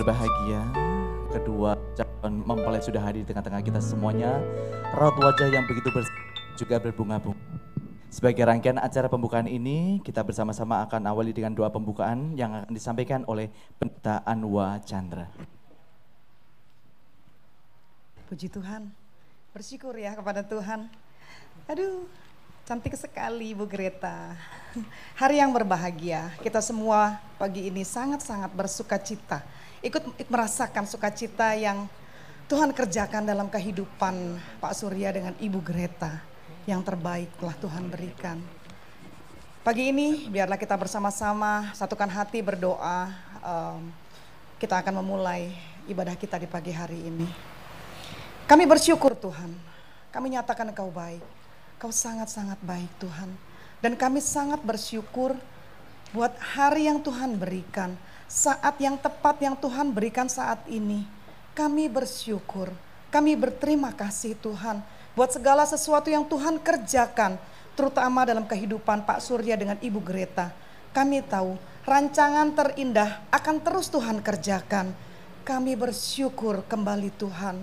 berbahagia, kedua calon mempelai sudah hadir di tengah-tengah kita semuanya. Raut wajah yang begitu juga berbunga-bunga. Sebagai rangkaian acara pembukaan ini, kita bersama-sama akan awali dengan doa pembukaan yang akan disampaikan oleh Pendeta Anwa Chandra. Puji Tuhan, bersyukur ya kepada Tuhan. Aduh, cantik sekali Ibu Greta. Hari yang berbahagia, kita semua pagi ini sangat-sangat bersuka cita. Ikut merasakan sukacita yang Tuhan kerjakan dalam kehidupan Pak Surya dengan Ibu Greta. Yang terbaik telah Tuhan berikan. Pagi ini biarlah kita bersama-sama satukan hati berdoa. Kita akan memulai ibadah kita di pagi hari ini. Kami bersyukur Tuhan, kami nyatakan Engkau baik. Kau sangat-sangat baik Tuhan. Dan kami sangat bersyukur buat hari yang Tuhan berikan. Saat yang tepat yang Tuhan berikan saat ini. Kami bersyukur, kami berterima kasih Tuhan. Buat segala sesuatu yang Tuhan kerjakan, terutama dalam kehidupan Pak Surya dengan Ibu Greta. Kami tahu rancangan terindah akan terus Tuhan kerjakan. Kami bersyukur kembali Tuhan.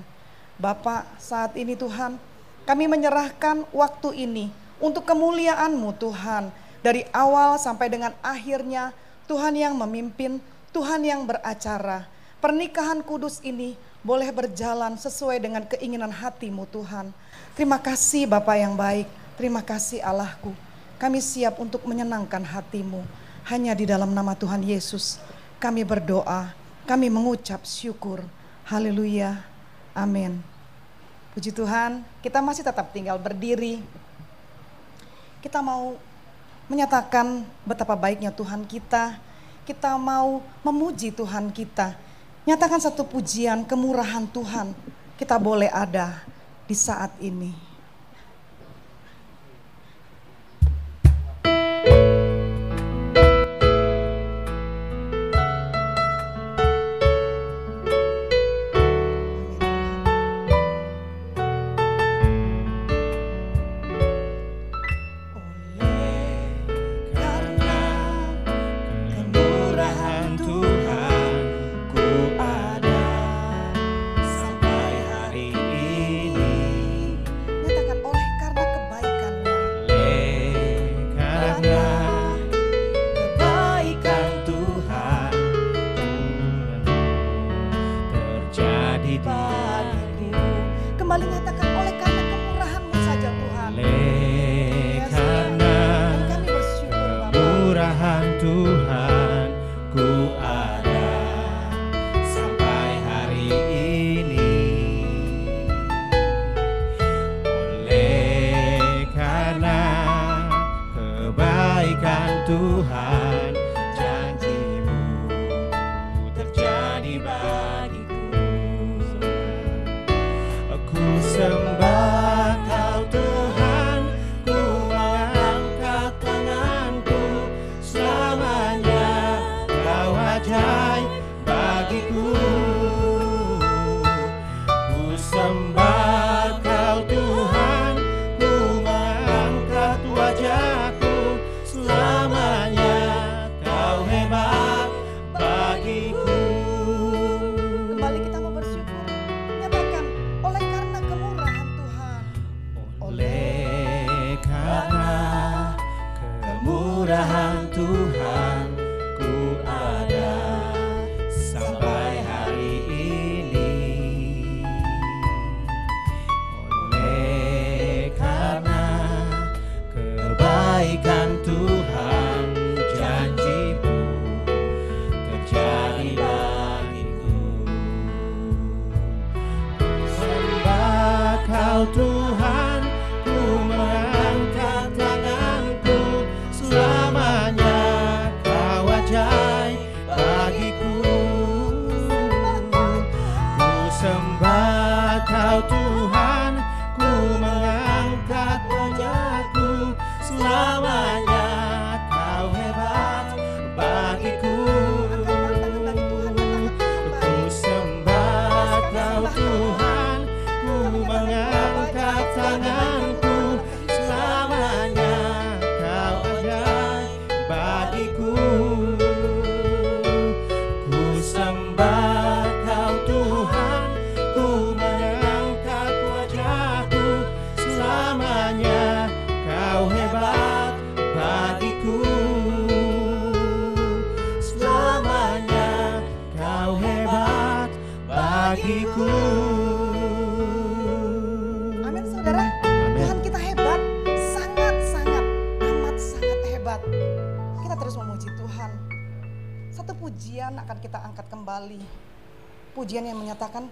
Bapak, saat ini Tuhan, kami menyerahkan waktu ini untuk kemuliaan-Mu Tuhan. Dari awal sampai dengan akhirnya, Tuhan yang memimpin, Tuhan yang beracara. Pernikahan kudus ini boleh berjalan sesuai dengan keinginan hati-Mu Tuhan. Terima kasih Bapa yang baik, terima kasih Allahku. Kami siap untuk menyenangkan hati-Mu. Hanya di dalam nama Tuhan Yesus kami berdoa, kami mengucap syukur. Haleluya, amin. Puji Tuhan, kita masih tetap tinggal berdiri. Kita mau menyatakan betapa baiknya Tuhan kita. Kita mau memuji Tuhan kita. Nyatakan satu pujian kemurahan Tuhan. Kita boleh ada di saat ini. Bagiku ku sembah saudara, Tuhan kita hebat, sangat-sangat, amat sangat hebat. Kita terus memuji Tuhan. Satu pujian akan kita angkat kembali. Pujian yang menyatakan,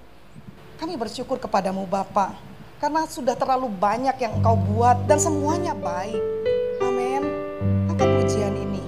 kami bersyukur kepadamu Bapa, karena sudah terlalu banyak yang Engkau buat dan semuanya baik. Amin. Angkat pujian ini.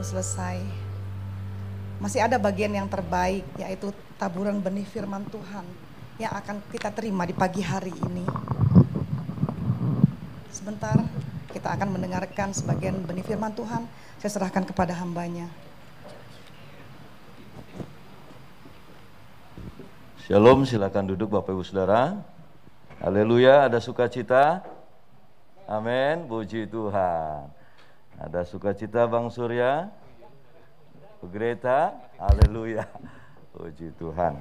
Selesai. Masih ada bagian yang terbaik, yaitu taburan benih firman Tuhan yang akan kita terima di pagi hari ini. Sebentar kita akan mendengarkan sebagian benih firman Tuhan. Saya serahkan kepada hambanya. Shalom, silakan duduk Bapak Ibu Saudara. Haleluya, ada sukacita. Amin, puji Tuhan. Ada sukacita Bang Surya, Bu Greta, haleluya, puji Tuhan.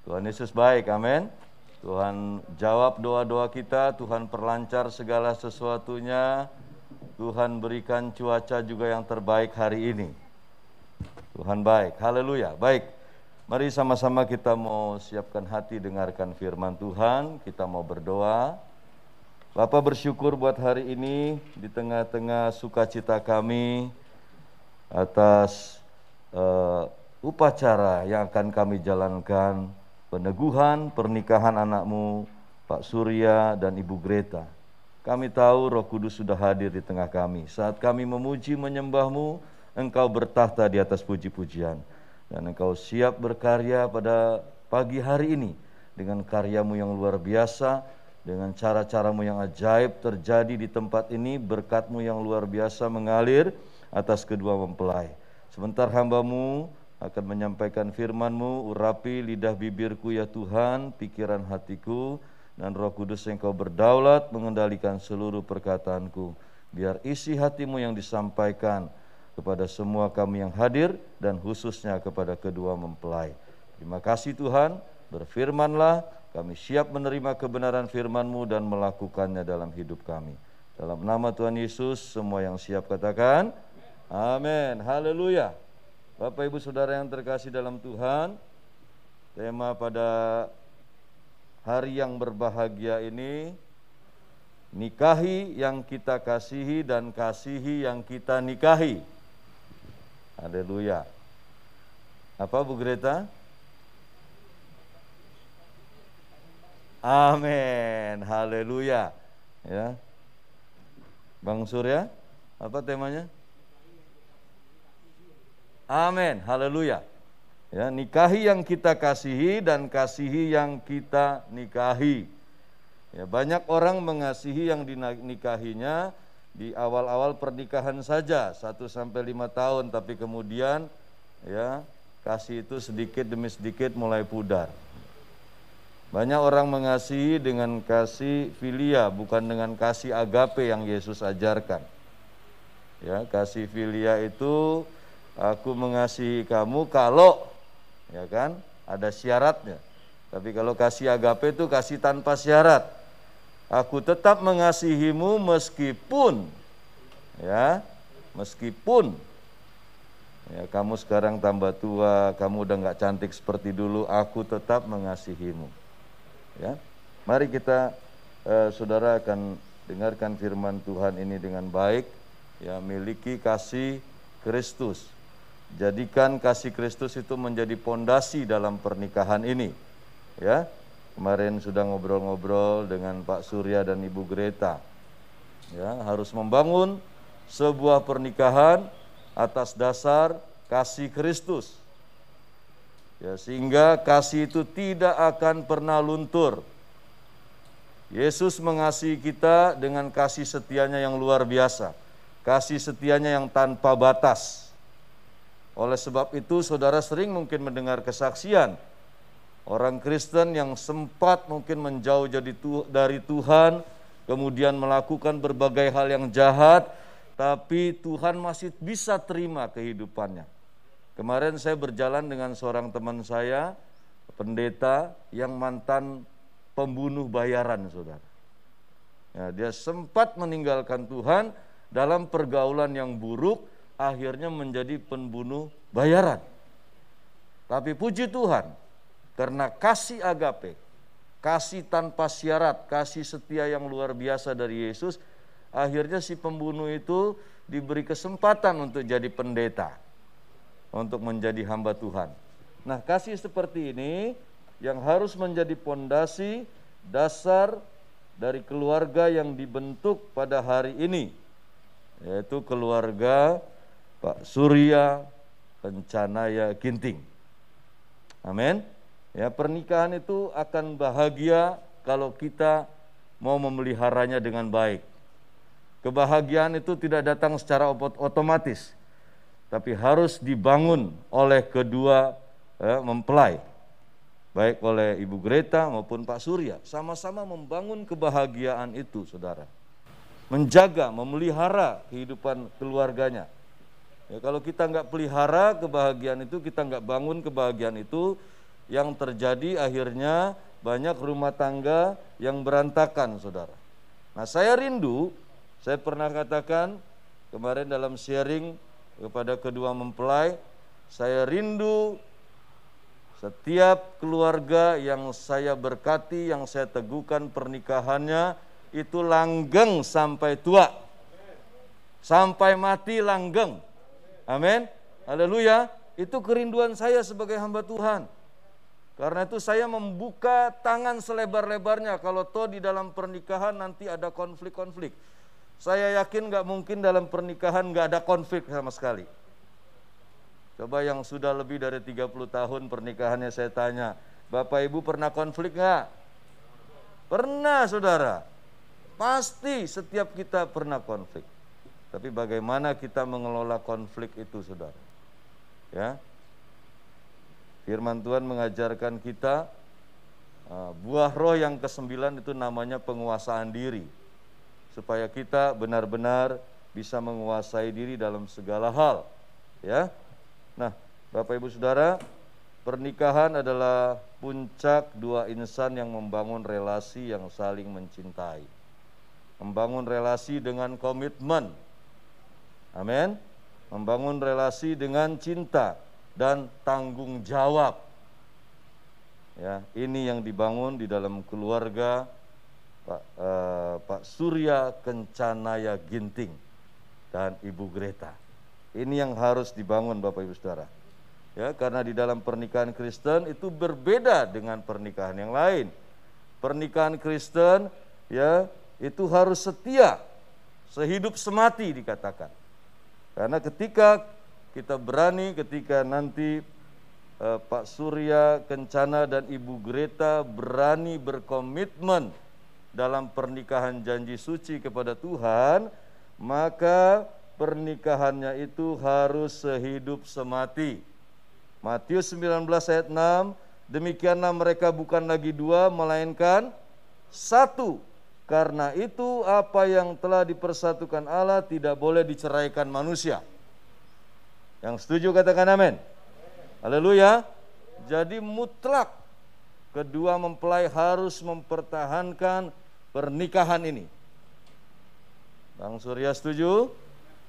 Tuhan Yesus baik, amin. Tuhan jawab doa-doa kita, Tuhan perlancar segala sesuatunya, Tuhan berikan cuaca juga yang terbaik hari ini. Tuhan baik, haleluya, baik. Mari sama-sama kita mau siapkan hati dengarkan firman Tuhan, kita mau berdoa. Bapak bersyukur buat hari ini di tengah-tengah sukacita kami atas upacara yang akan kami jalankan, peneguhan pernikahan anakmu Pak Surya dan Ibu Greta. Kami tahu Roh Kudus sudah hadir di tengah kami. Saat kami memuji menyembahmu, Engkau bertahta di atas puji-pujian. Dan Engkau siap berkarya pada pagi hari ini dengan karyamu yang luar biasa, dengan cara-caramu yang ajaib terjadi di tempat ini, berkatmu yang luar biasa mengalir atas kedua mempelai. Sebentar hambamu akan menyampaikan firman-Mu, urapi lidah bibirku ya Tuhan, pikiran hatiku, dan Roh Kudus Engkau berdaulat mengendalikan seluruh perkataanku. Biar isi hatimu yang disampaikan kepada semua kami yang hadir dan khususnya kepada kedua mempelai. Terima kasih Tuhan, berfirmanlah, kami siap menerima kebenaran firman-Mu dan melakukannya dalam hidup kami. Dalam nama Tuhan Yesus, semua yang siap katakan, amin, haleluya. Bapak Ibu Saudara yang terkasih dalam Tuhan, tema pada hari yang berbahagia ini, nikahi yang kita kasihi dan kasihi yang kita nikahi. Haleluya. Apa Bu Greta? Amin. Haleluya. Ya. Bang Surya, apa temanya? Amin. Haleluya. Ya, nikahi yang kita kasihi dan kasihi yang kita nikahi. Ya, banyak orang mengasihi yang dinikahinya di awal-awal pernikahan saja, 1-5 tahun, tapi kemudian ya, kasih itu sedikit demi sedikit mulai pudar. Banyak orang mengasihi dengan kasih filia, bukan dengan kasih agape yang Yesus ajarkan. Ya, kasih filia itu aku mengasihi kamu kalau, ya kan, ada syaratnya. Tapi kalau kasih agape itu kasih tanpa syarat. Aku tetap mengasihimu meskipun, ya, meskipun ya, kamu sekarang tambah tua, kamu udah nggak cantik seperti dulu, aku tetap mengasihimu. Ya, mari kita saudara akan dengarkan firman Tuhan ini dengan baik. Ya, miliki kasih Kristus. Jadikan kasih Kristus itu menjadi pondasi dalam pernikahan ini. Ya, kemarin sudah ngobrol-ngobrol dengan Pak Surya dan Ibu Greta. Ya, harus membangun sebuah pernikahan atas dasar kasih Kristus. Ya, sehingga kasih itu tidak akan pernah luntur. Yesus mengasihi kita dengan kasih setianya yang luar biasa. Kasih setianya yang tanpa batas. Oleh sebab itu saudara sering mungkin mendengar kesaksian orang Kristen yang sempat mungkin menjauh dari Tuhan, kemudian melakukan berbagai hal yang jahat, tapi Tuhan masih bisa terima kehidupannya. Kemarin saya berjalan dengan seorang teman saya, pendeta yang mantan pembunuh bayaran, saudara. Ya, dia sempat meninggalkan Tuhan dalam pergaulan yang buruk, akhirnya menjadi pembunuh bayaran. Tapi puji Tuhan, karena kasih agape, kasih tanpa syarat, kasih setia yang luar biasa dari Yesus, akhirnya si pembunuh itu diberi kesempatan untuk jadi pendeta, untuk menjadi hamba Tuhan. Nah, kasih seperti ini yang harus menjadi pondasi dasar dari keluarga yang dibentuk pada hari ini, yaitu keluarga Pak Surya Kencanaya Ginting. Amin. Ya, pernikahan itu akan bahagia kalau kita mau memeliharanya dengan baik. Kebahagiaan itu tidak datang secara otomatis, tapi harus dibangun oleh kedua mempelai, baik oleh Ibu Greta maupun Pak Surya. Sama-sama membangun kebahagiaan itu, saudara. Menjaga, memelihara kehidupan keluarganya. Ya, kalau kita nggak pelihara kebahagiaan itu, kita nggak bangun kebahagiaan itu, yang terjadi akhirnya banyak rumah tangga yang berantakan, saudara. Nah, saya rindu, saya pernah katakan kemarin dalam sharing kepada kedua mempelai, saya rindu setiap keluarga yang saya berkati, yang saya teguhkan pernikahannya, itu langgeng sampai tua. Sampai mati langgeng. Amin. Haleluya. Itu kerinduan saya sebagai hamba Tuhan. Karena itu saya membuka tangan selebar-lebarnya kalau toh di dalam pernikahan nanti ada konflik-konflik. Saya yakin gak mungkin dalam pernikahan gak ada konflik sama sekali. Coba yang sudah lebih dari 30 tahun pernikahannya saya tanya, Bapak Ibu pernah konflik gak? Pernah, saudara. Pasti setiap kita pernah konflik. Tapi bagaimana kita mengelola konflik itu, saudara? Ya, firman Tuhan mengajarkan kita buah roh yang ke-9 itu namanya penguasaan diri. Supaya kita benar-benar bisa menguasai diri dalam segala hal. Ya. Nah, Bapak Ibu Saudara, pernikahan adalah puncak dua insan yang membangun relasi yang saling mencintai. Membangun relasi dengan komitmen. Amin. Membangun relasi dengan cinta. dan tanggung jawab. Ya, ini yang dibangun di dalam keluarga Pak Surya Kencanaya Ginting dan Ibu Greta. Ini yang harus dibangun Bapak Ibu Saudara. Ya, karena di dalam pernikahan Kristen itu berbeda dengan pernikahan yang lain. Pernikahan Kristen ya itu harus setia, sehidup semati dikatakan. Karena ketika kita berani, ketika nanti Pak Surya Kencana dan Ibu Greta berani berkomitmen dalam pernikahan janji suci kepada Tuhan, maka pernikahannya itu harus sehidup semati. Matius 19 ayat 6, demikianlah mereka bukan lagi dua, melainkan satu. Karena itu apa yang telah dipersatukan Allah tidak boleh diceraikan manusia. Yang setuju katakan amin. Haleluya. Jadi mutlak kedua mempelai harus mempertahankan pernikahan ini. Bang Surya setuju?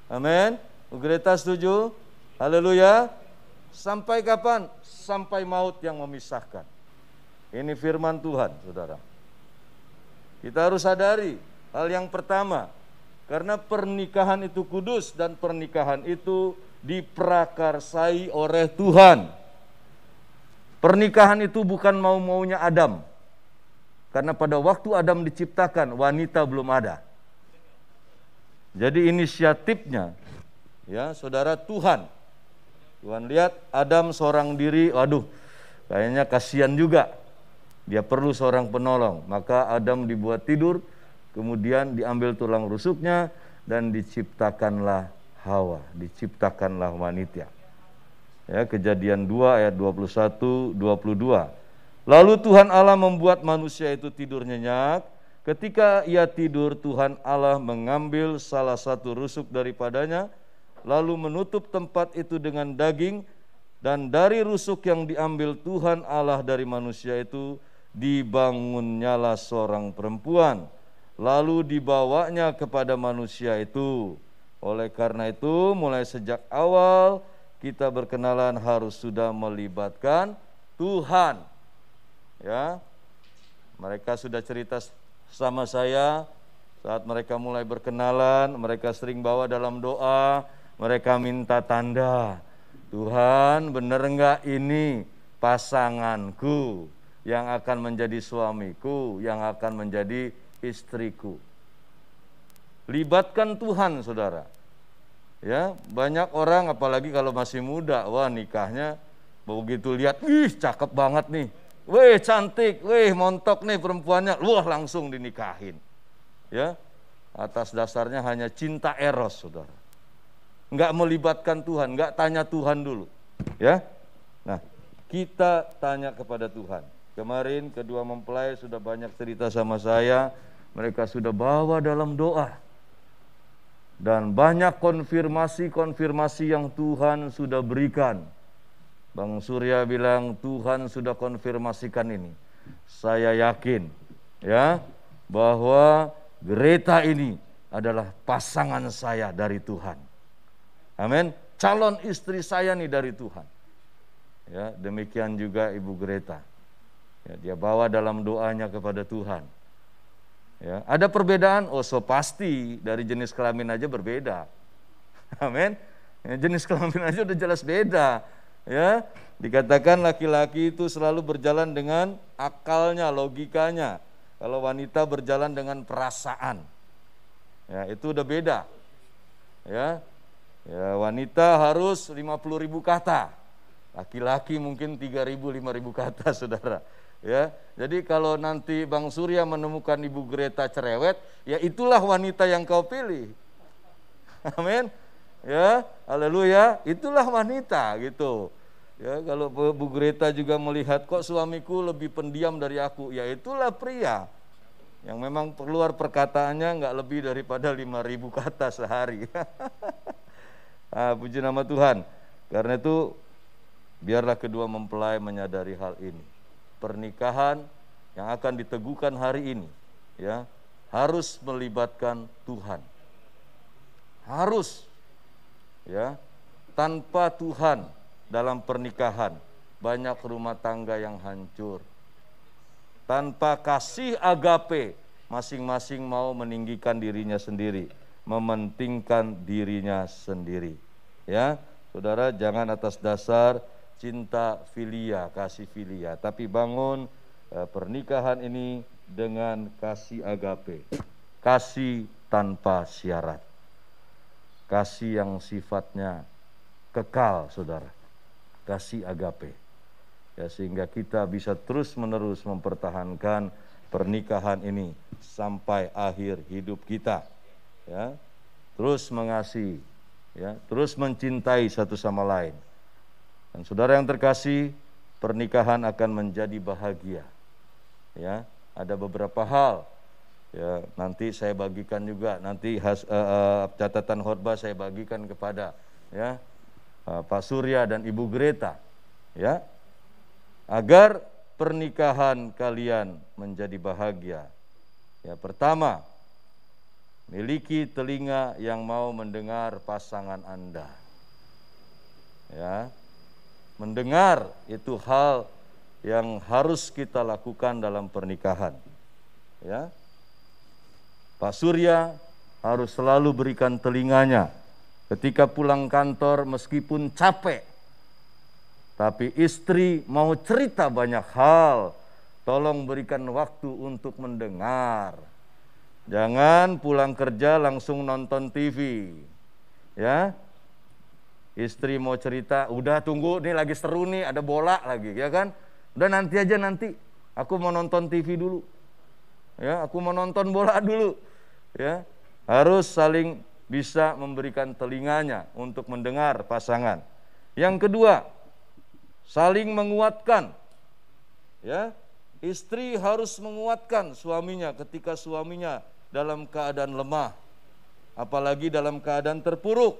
Amin. Bu Greta setuju? Haleluya. Sampai kapan? Sampai maut yang memisahkan. Ini firman Tuhan, saudara. Kita harus sadari hal yang pertama, karena pernikahan itu kudus dan pernikahan itu diprakarsai oleh Tuhan. Pernikahan itu bukan mau-maunya Adam. Karena pada waktu Adam diciptakan, wanita belum ada. Jadi inisiatifnya, ya saudara, Tuhan. Tuhan lihat Adam seorang diri, waduh, kayaknya kasihan juga. Dia perlu seorang penolong. Maka Adam dibuat tidur, kemudian diambil tulang rusuknya, dan diciptakanlah Hawa, diciptakanlah wanita. Ya, Kejadian 2 ayat 21, 22. Lalu Tuhan Allah membuat manusia itu tidur nyenyak. Ketika ia tidur, Tuhan Allah mengambil salah satu rusuk daripadanya, lalu menutup tempat itu dengan daging, dan dari rusuk yang diambil Tuhan Allah dari manusia itu, dibangunnyalah seorang perempuan, lalu dibawanya kepada manusia itu. Oleh karena itu, mulai sejak awal kita berkenalan harus sudah melibatkan Tuhan. Ya, mereka sudah cerita sama saya saat mereka mulai berkenalan, mereka sering bawa dalam doa, mereka minta tanda. Tuhan, benar enggak ini pasanganku yang akan menjadi suamiku, yang akan menjadi istriku? Libatkan Tuhan, saudara. Ya, banyak orang apalagi kalau masih muda, wah nikahnya begitu lihat, ih cakep banget nih. Weh cantik, weh montok nih perempuannya, wah langsung dinikahin. Ya, atas dasarnya hanya cinta eros, saudara. Enggak melibatkan Tuhan, enggak tanya Tuhan dulu. Ya, nah kita tanya kepada Tuhan. Kemarin kedua mempelai sudah banyak cerita sama saya, mereka sudah bawa dalam doa. Dan banyak konfirmasi-konfirmasi yang Tuhan sudah berikan. Bang Surya bilang Tuhan sudah konfirmasikan ini. Saya yakin ya bahwa Greta ini adalah pasangan saya dari Tuhan. Amin. Calon istri saya nih dari Tuhan. Ya, demikian juga Ibu Greta. Ya, dia bawa dalam doanya kepada Tuhan. Ya, ada perbedaan? Oh, so pasti dari jenis kelamin aja berbeda. Amin. Ya, jenis kelamin aja udah jelas beda. Ya, dikatakan laki-laki itu selalu berjalan dengan akalnya, logikanya. Kalau wanita berjalan dengan perasaan. Ya, itu udah beda. Ya. Ya, wanita harus 50.000 kata. Laki-laki mungkin 3.000, 5.000 kata, saudara. Ya, jadi kalau nanti Bang Surya menemukan Ibu Greta cerewet, ya itulah wanita yang kau pilih. Amin. Ya, haleluya, itulah wanita gitu. Ya, kalau Bu Greta juga melihat kok suamiku lebih pendiam dari aku, ya itulah pria yang memang keluar perkataannya nggak lebih daripada 5.000 kata sehari. Puji nama Tuhan. Karena itu biarlah kedua mempelai menyadari hal ini. Pernikahan yang akan diteguhkan hari ini, ya, harus melibatkan Tuhan. Harus, ya, tanpa Tuhan dalam pernikahan. Banyak rumah tangga yang hancur. Tanpa kasih agape, masing-masing mau meninggikan dirinya sendiri, mementingkan dirinya sendiri. Ya, saudara, jangan atas dasar cinta filia, kasih filia, tapi bangun pernikahan ini dengan kasih agape, kasih tanpa syarat, kasih yang sifatnya kekal, saudara, kasih agape. Ya, sehingga kita bisa terus-menerus mempertahankan pernikahan ini sampai akhir hidup kita. Ya, terus mengasihi, ya, terus mencintai satu sama lain. Dan saudara yang terkasih, pernikahan akan menjadi bahagia. Ya, ada beberapa hal. Ya, nanti saya bagikan juga, nanti catatan khotbah saya bagikan kepada ya Pak Surya dan Ibu Greta. Ya, agar pernikahan kalian menjadi bahagia. Ya, pertama, miliki telinga yang mau mendengar pasangan Anda. Ya, mendengar itu hal yang harus kita lakukan dalam pernikahan. Ya, Pak Surya harus selalu berikan telinganya ketika pulang kantor meskipun capek. Tapi istri mau cerita banyak hal, tolong berikan waktu untuk mendengar. Jangan pulang kerja langsung nonton TV. Ya, istri mau cerita, udah tunggu, nih lagi seru nih, ada bola lagi, ya kan? Udah nanti aja, nanti aku mau nonton TV dulu. Ya, aku mau nonton bola dulu. Ya, harus saling bisa memberikan telinganya untuk mendengar pasangan. Yang kedua, saling menguatkan. Ya, istri harus menguatkan suaminya ketika suaminya dalam keadaan lemah, apalagi dalam keadaan terpuruk.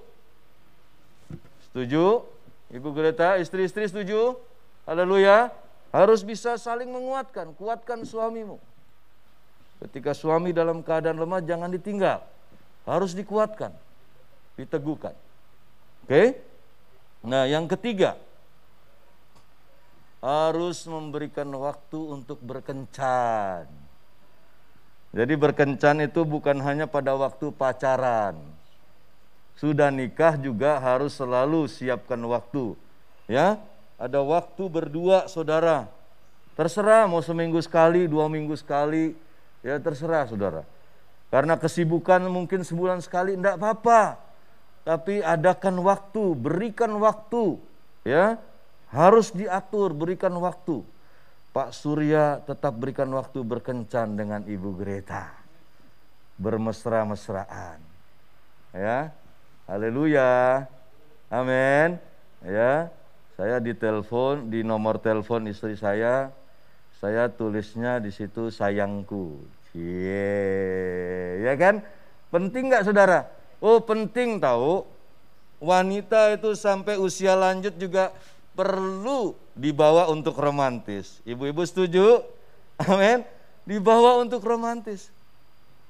Setuju? Ibu Greta, istri-istri setuju? Haleluya. Harus bisa saling menguatkan, kuatkan suamimu. Ketika suami dalam keadaan lemah, jangan ditinggal. Harus dikuatkan, diteguhkan. Oke? Nah, yang ketiga, harus memberikan waktu untuk berkencan. Jadi berkencan itu bukan hanya pada waktu pacaran. Sudah nikah juga harus selalu siapkan waktu. Ya, ada waktu berdua, saudara. Terserah mau seminggu sekali, 2 minggu sekali, ya terserah, saudara. Karena kesibukan mungkin sebulan sekali, enggak apa-apa. Tapi adakan waktu, berikan waktu, ya. Harus diatur, berikan waktu. Pak Surya tetap berikan waktu berkencan dengan Ibu Greta. Bermesra-mesraan. Ya. Haleluya. Amin. Ya. Saya ditelepon, di nomor telepon istri saya tulisnya di situ sayangku. Ya kan? Penting enggak, saudara? Oh, penting tahu. Wanita itu sampai usia lanjut juga perlu dibawa untuk romantis. Ibu-ibu setuju? Amin. Dibawa untuk romantis.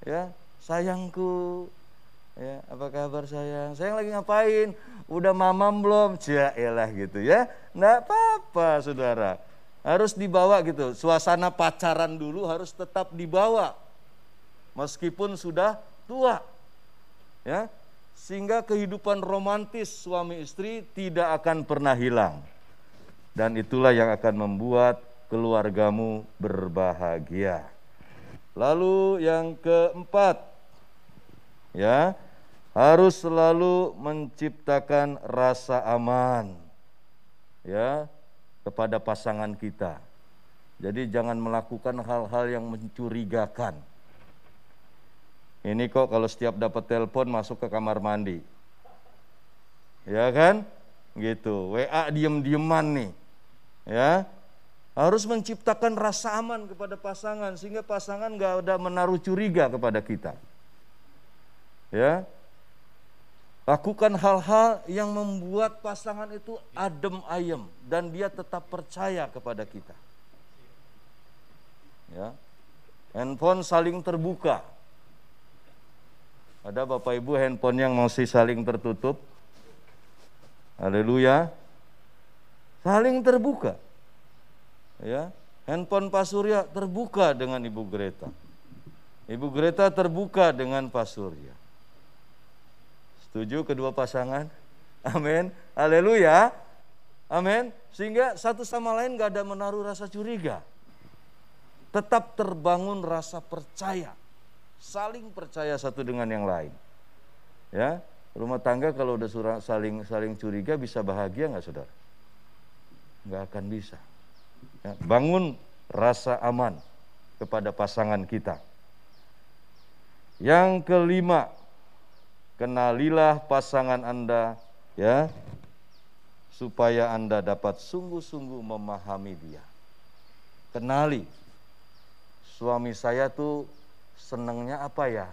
Ya, sayangku. Ya, apa kabar sayang? Sayang lagi ngapain? Udah mamam belum? Jaelah gitu ya. Enggak apa-apa, saudara. Harus dibawa gitu. Suasana pacaran dulu harus tetap dibawa. Meskipun sudah tua. Ya. Sehingga kehidupan romantis suami istri tidak akan pernah hilang. Dan itulah yang akan membuat keluargamu berbahagia. Lalu yang keempat, ya, harus selalu menciptakan rasa aman, ya, kepada pasangan kita. Jadi jangan melakukan hal-hal yang mencurigakan. Ini kok kalau setiap dapat telepon masuk ke kamar mandi, ya kan? Gitu, WA diem-dieman nih. Ya, harus menciptakan rasa aman kepada pasangan sehingga pasangan gak ada menaruh curiga kepada kita. Ya, lakukan hal-hal yang membuat pasangan itu adem ayem dan dia tetap percaya kepada kita. Ya, handphone saling terbuka. Ada Bapak Ibu handphone yang masih saling tertutup? Haleluya. saling terbuka. Ya, handphone Pak Surya terbuka dengan Ibu Greta. Ibu Greta terbuka dengan Pak Surya. Setuju kedua pasangan? Amin. Haleluya. Amin. Sehingga satu sama lain gak ada menaruh rasa curiga. Tetap terbangun rasa percaya. Saling percaya satu dengan yang lain. Ya, rumah tangga kalau udah saling curiga bisa bahagia nggak saudara? Nggak akan bisa. Ya, bangun rasa aman kepada pasangan kita. Yang kelima, kenalilah pasangan Anda, ya, supaya Anda dapat sungguh-sungguh memahami dia. Kenali. Suami saya tuh senangnya apa ya?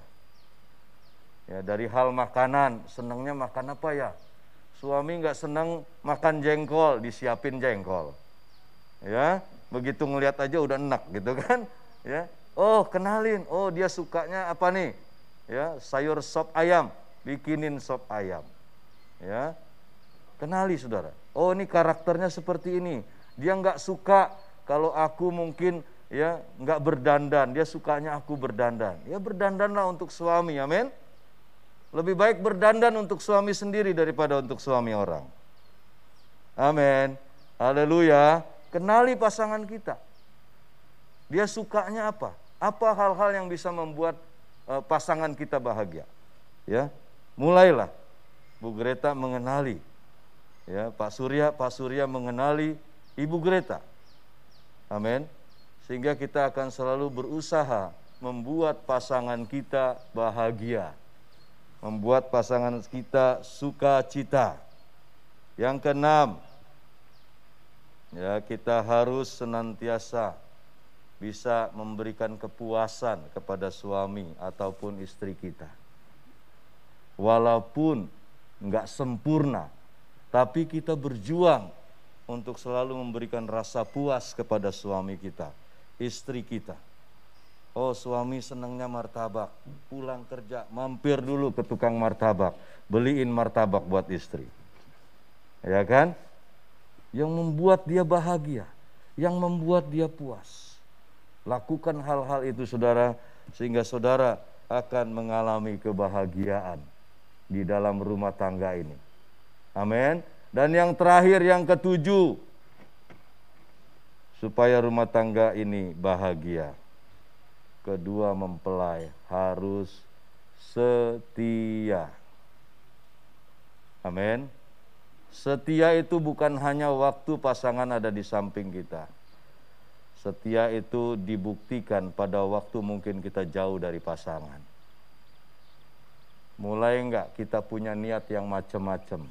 Ya, dari hal makanan, senangnya makan apa ya? Suami nggak senang makan jengkol, disiapin jengkol. Ya, begitu ngelihat aja udah enak gitu kan? Ya, oh kenalin, oh dia sukanya apa nih? Ya, sayur sop ayam, bikinin sop ayam. Ya, kenali saudara. Oh ini karakternya seperti ini. Dia nggak suka kalau aku mungkin ya nggak berdandan, dia sukanya aku berdandan. Ya berdandanlah untuk suami, amin. Lebih baik berdandan untuk suami sendiri daripada untuk suami orang. Amin. Haleluya. Kenali pasangan kita. Dia sukanya apa? Apa hal-hal yang bisa membuat pasangan kita bahagia? Ya, mulailah Bu Greta mengenali. Ya, Pak Surya mengenali Ibu Greta. Amin. Sehingga kita akan selalu berusaha membuat pasangan kita bahagia. Membuat pasangan kita sukacita. Yang keenam, ya kita harus senantiasa bisa memberikan kepuasan kepada suami ataupun istri kita. Walaupun enggak sempurna, tapi kita berjuang untuk selalu memberikan rasa puas kepada suami kita, istri kita. Oh suami senangnya martabak, pulang kerja mampir dulu ke tukang martabak, beliin martabak buat istri. Ya kan? Yang membuat dia bahagia, yang membuat dia puas. Lakukan hal-hal itu saudara, sehingga saudara akan mengalami kebahagiaan di dalam rumah tangga ini. Amin. Dan yang terakhir, yang ketujuh, supaya rumah tangga ini bahagia. Kedua mempelai harus setia. Amin. Setia itu bukan hanya waktu pasangan ada di samping kita. Setia itu dibuktikan pada waktu mungkin kita jauh dari pasangan. Mulai enggak kita punya niat yang macam-macam.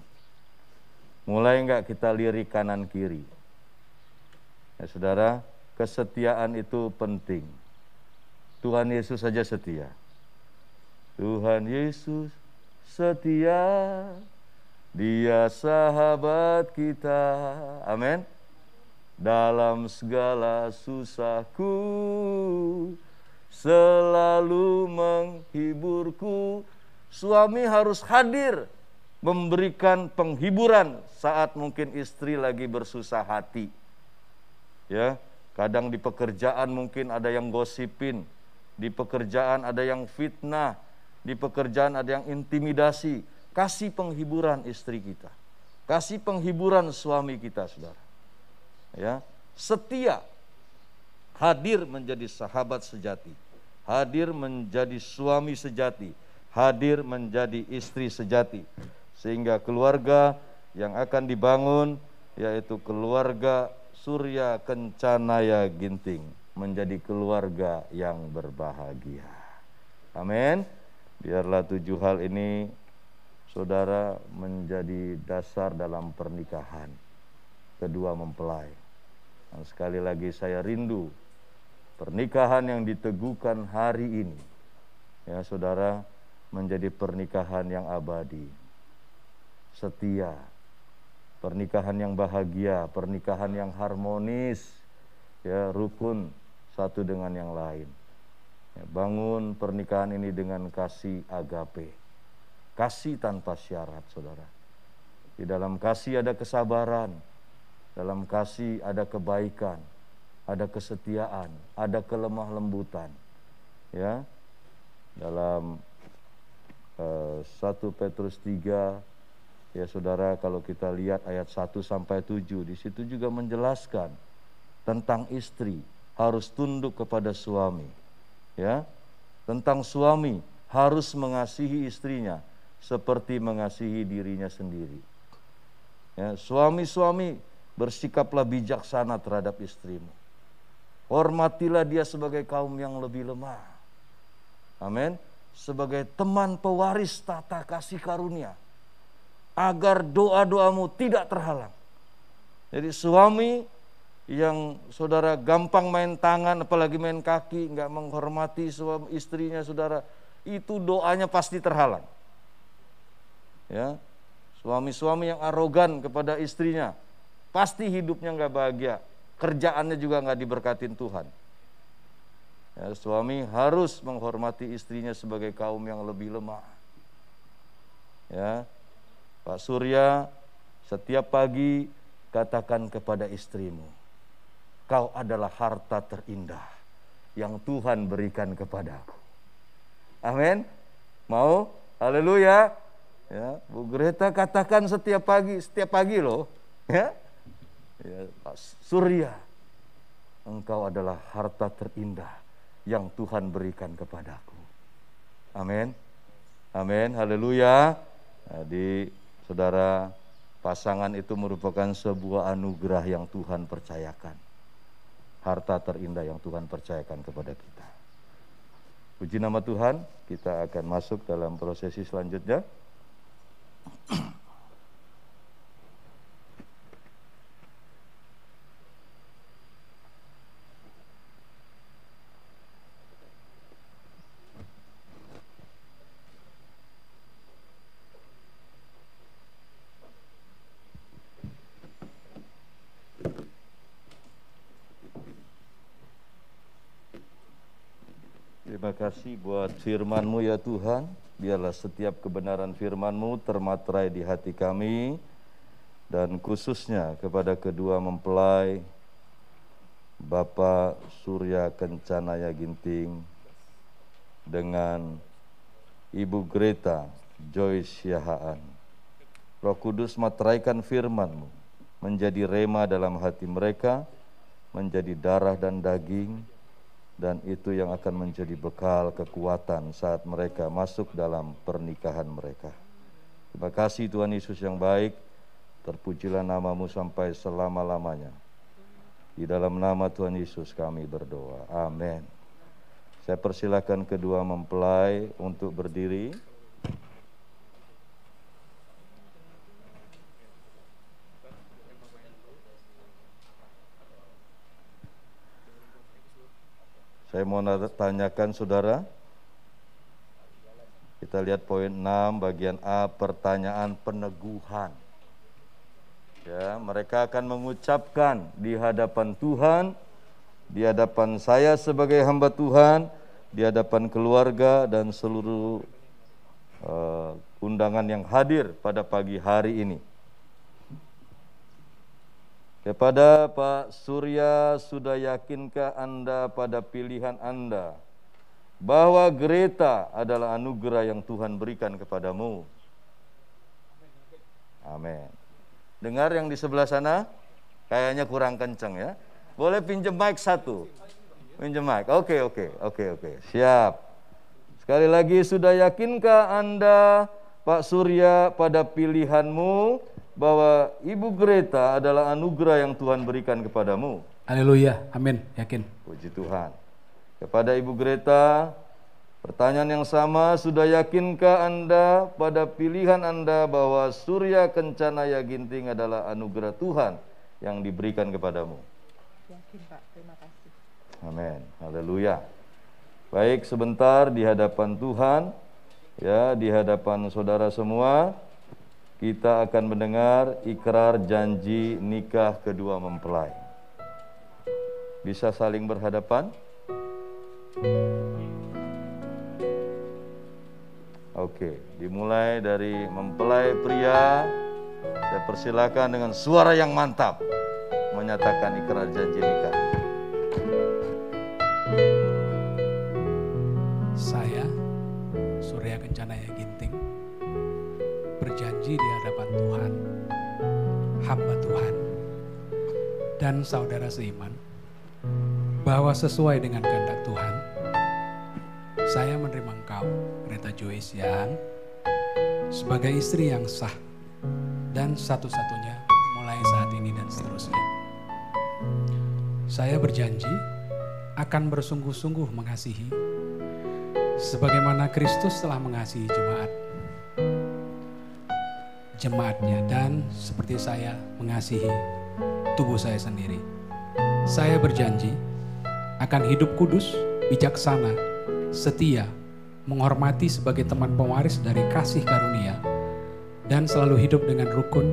Mulai enggak kita lirik kanan kiri. Ya saudara, kesetiaan itu penting. Tuhan Yesus saja setia. Tuhan Yesus setia, Dia sahabat kita. Amin. Dalam segala susahku, selalu menghiburku. Suami harus hadir, memberikan penghiburan saat mungkin istri lagi bersusah hati. Ya, kadang di pekerjaan mungkin ada yang gosipin, di pekerjaan ada yang fitnah, di pekerjaan ada yang intimidasi. Kasih penghiburan istri kita, kasih penghiburan suami kita, saudara. Ya, setia, hadir menjadi sahabat sejati, hadir menjadi suami sejati, hadir menjadi istri sejati, sehingga keluarga yang akan dibangun, yaitu keluarga Surya Kencanaya Ginting, menjadi keluarga yang berbahagia. Amin. Biarlah 7 hal ini saudara menjadi dasar dalam pernikahan kedua mempelai. Dan sekali lagi saya rindu pernikahan yang diteguhkan hari ini, ya saudara, menjadi pernikahan yang abadi, setia, pernikahan yang bahagia, pernikahan yang harmonis, ya rukun satu dengan yang lain. Ya, bangun pernikahan ini dengan kasih agape, kasih tanpa syarat, saudara. Di dalam kasih ada kesabaran, Dalam kasih ada kebaikan, ada kesetiaan, ada kelemah lembutan. Ya. Dalam 1 Petrus 3, ya saudara, kalau kita lihat ayat 1 sampai 7, di situ juga menjelaskan tentang istri harus tunduk kepada suami. Ya. Tentang suami harus mengasihi istrinya seperti mengasihi dirinya sendiri. Ya, suami-suami, bersikaplah bijaksana terhadap istrimu. Hormatilah dia sebagai kaum yang lebih lemah. Amin. Sebagai teman pewaris tata kasih karunia, agar doa-doamu tidak terhalang. Jadi suami yang saudara gampang main tangan, apalagi main kaki, nggak menghormati suami istrinya, saudara, itu doanya pasti terhalang. Ya, suami-suami yang arogan kepada istrinya, pasti hidupnya nggak bahagia, kerjaannya juga nggak diberkatin Tuhan. Ya, suami harus menghormati istrinya sebagai kaum yang lebih lemah. Ya, Pak Surya, setiap pagi katakan kepada istrimu, kau adalah harta terindah yang Tuhan berikan kepadaku. Amin. Mau? Haleluya. Ya, Bu Greta katakan setiap pagi loh. Ya, ya, Pak Surya, engkau adalah harta terindah yang Tuhan berikan kepadaku. Amin. Amin. Haleluya. Jadi saudara, pasangan itu merupakan sebuah anugerah yang Tuhan percayakan. Harta terindah yang Tuhan percayakan kepada kita. Puji nama Tuhan, kita akan masuk dalam prosesi selanjutnya. Terima kasih buat firman-Mu ya Tuhan. Biarlah setiap kebenaran firman-Mu termaterai di hati kami, dan khususnya kepada kedua mempelai Bapak Surya Kencanaya Ginting dengan Ibu Greta Joyce Yahaan. Roh Kudus materaikan firman-Mu menjadi rema dalam hati mereka, menjadi darah dan daging, dan itu yang akan menjadi bekal kekuatan saat mereka masuk dalam pernikahan mereka. Terima kasih Tuhan Yesus yang baik, terpujilah nama-Mu sampai selama-lamanya. Di dalam nama Tuhan Yesus kami berdoa, amin. Saya persilakan kedua mempelai untuk berdiri. Saya mau tanyakan saudara, kita lihat poin 6 bagian A, pertanyaan peneguhan. Ya, mereka akan mengucapkan di hadapan Tuhan, di hadapan saya sebagai hamba Tuhan, di hadapan keluarga dan seluruh undangan yang hadir pada pagi hari ini. Kepada Pak Surya, sudah yakinkah Anda pada pilihan Anda bahwa Greta adalah anugerah yang Tuhan berikan kepadamu? Amin. Dengar yang di sebelah sana? Kayaknya kurang kencang ya. Boleh pinjem mic satu? Pinjem mic. Oke. Siap. Sekali lagi, sudah yakinkah Anda, Pak Surya, pada pilihanmu bahwa Ibu Greta adalah anugerah yang Tuhan berikan kepadamu? Haleluya, amin, yakin. Puji Tuhan. Kepada Ibu Greta, pertanyaan yang sama, sudah yakinkah Anda pada pilihan Anda bahwa Surya Kencanaya Ginting adalah anugerah Tuhan yang diberikan kepadamu? Yakin Pak, terima kasih. Amin, haleluya. Baik, sebentar di hadapan Tuhan, ya, di hadapan saudara semua, kita akan mendengar ikrar janji nikah kedua mempelai. Bisa saling berhadapan? Oke, dimulai dari mempelai pria. Saya persilakan dengan suara yang mantap. menyatakan ikrar janji nikah. Saya, Surya Kencanaya Ginting, berjanji di hadapan Tuhan, hamba Tuhan, dan saudara seiman, bahwa sesuai dengan kehendak Tuhan, saya menerima engkau, Greta Joyce Yahan, sebagai istri yang sah dan satu-satunya mulai saat ini dan seterusnya. Saya berjanji akan bersungguh-sungguh mengasihi sebagaimana Kristus telah mengasihi jemaatnya, dan seperti saya mengasihi tubuh saya sendiri. Saya berjanji akan hidup kudus, bijaksana, setia, menghormati sebagai teman pewaris dari kasih karunia, dan selalu hidup dengan rukun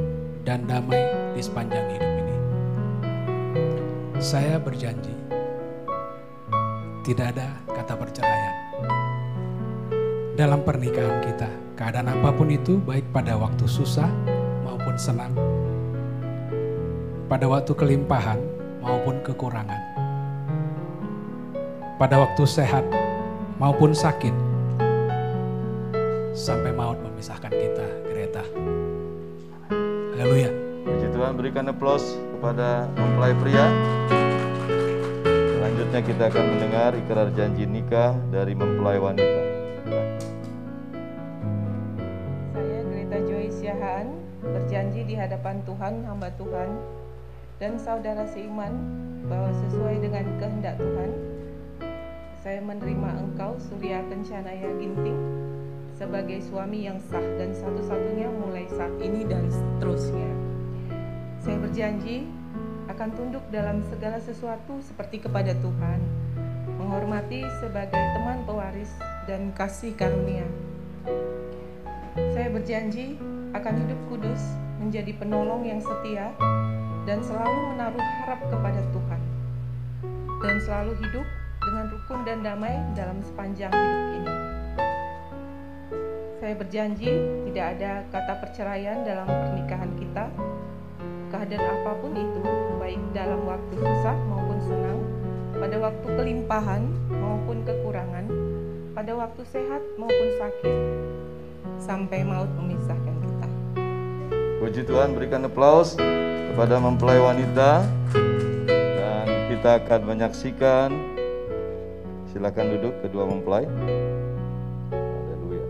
dan damai di sepanjang hidup ini. Saya berjanji tidak ada kata perceraian dalam pernikahan kita, keadaan apapun itu, baik pada waktu susah maupun senang, pada waktu kelimpahan maupun kekurangan, pada waktu sehat maupun sakit, sampai maut memisahkan kita, Greta. Haleluya. Puji Tuhan, berikan aplaus kepada mempelai pria. Selanjutnya kita akan mendengar ikrar janji nikah dari mempelai wanita. Saya Greta Joyce Yahan berjanji di hadapan Tuhan, hamba Tuhan, dan saudara seiman bahwa sesuai dengan kehendak Tuhan, saya menerima engkau, Surya Kencanaya Ginting, sebagai suami yang sah dan satu-satunya mulai saat ini dan seterusnya. Saya berjanji akan tunduk dalam segala sesuatu seperti kepada Tuhan, menghormati sebagai teman pewaris dan kasih karunia. Saya berjanji akan hidup kudus, menjadi penolong yang setia, dan selalu menaruh harap kepada Tuhan, dan selalu hidup dengan rukun dan damai dalam sepanjang hidup ini. Saya berjanji tidak ada kata perceraian dalam pernikahan kita, keadaan apapun itu, baik dalam waktu susah maupun senang, pada waktu kelimpahan maupun kekurangan, pada waktu sehat maupun sakit, sampai maut memisahkan kita. Puji Tuhan, berikan aplaus kepada mempelai wanita. Dan kita akan menyaksikan, silakan duduk kedua mempelai. Haleluya.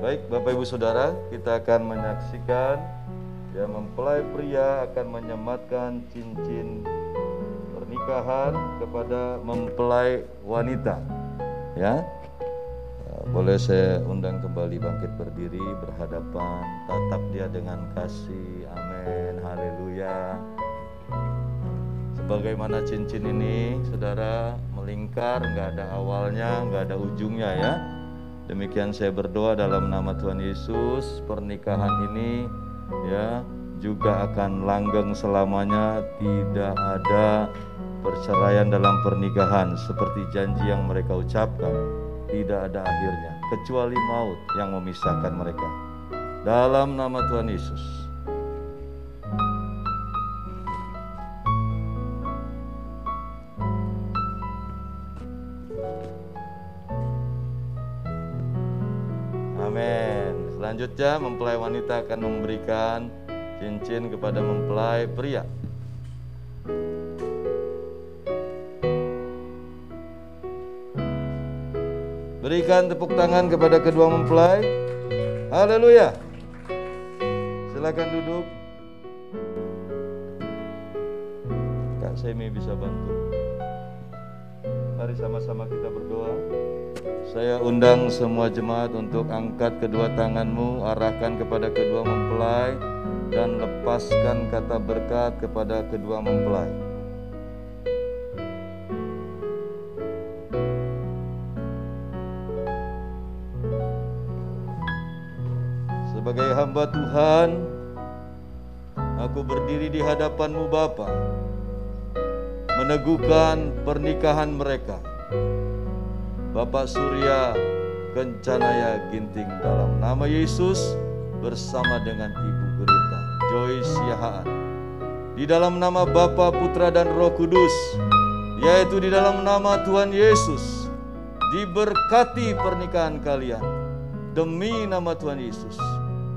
Baik, Bapak Ibu Saudara, kita akan menyaksikan ya mempelai pria akan menyematkan cincin pernikahan kepada mempelai wanita. Ya. Boleh saya undang kembali bangkit berdiri, berhadapan, tatap dia dengan kasih. Amin. Haleluya. Sebagaimana cincin ini, Saudara, melingkar, nggak ada awalnya, nggak ada ujungnya ya. Demikian saya berdoa dalam nama Tuhan Yesus, pernikahan ini ya juga akan langgeng selamanya, tidak ada perceraian dalam pernikahan seperti janji yang mereka ucapkan, tidak ada akhirnya kecuali maut yang memisahkan mereka. Dalam nama Tuhan Yesus. Amin. Selanjutnya mempelai wanita akan memberikan cincin kepada mempelai pria. Berikan tepuk tangan kepada kedua mempelai. Haleluya. Silakan duduk. Kak Semi bisa bantu. Mari sama-sama kita berdoa. Saya undang semua jemaat untuk angkat kedua tanganmu, arahkan kepada kedua mempelai. dan lepaskan kata berkat kepada kedua mempelai. Sebagai hamba Tuhan, aku berdiri di hadapan-Mu Bapa, meneguhkan pernikahan mereka, Bapak Surya Kencanaya Ginting, dalam nama Yesus, bersama dengan Ibu Greta Joyce Yahaan, di dalam nama Bapa, Putra, dan Roh Kudus, yaitu di dalam nama Tuhan Yesus. Diberkati pernikahan kalian demi nama Tuhan Yesus.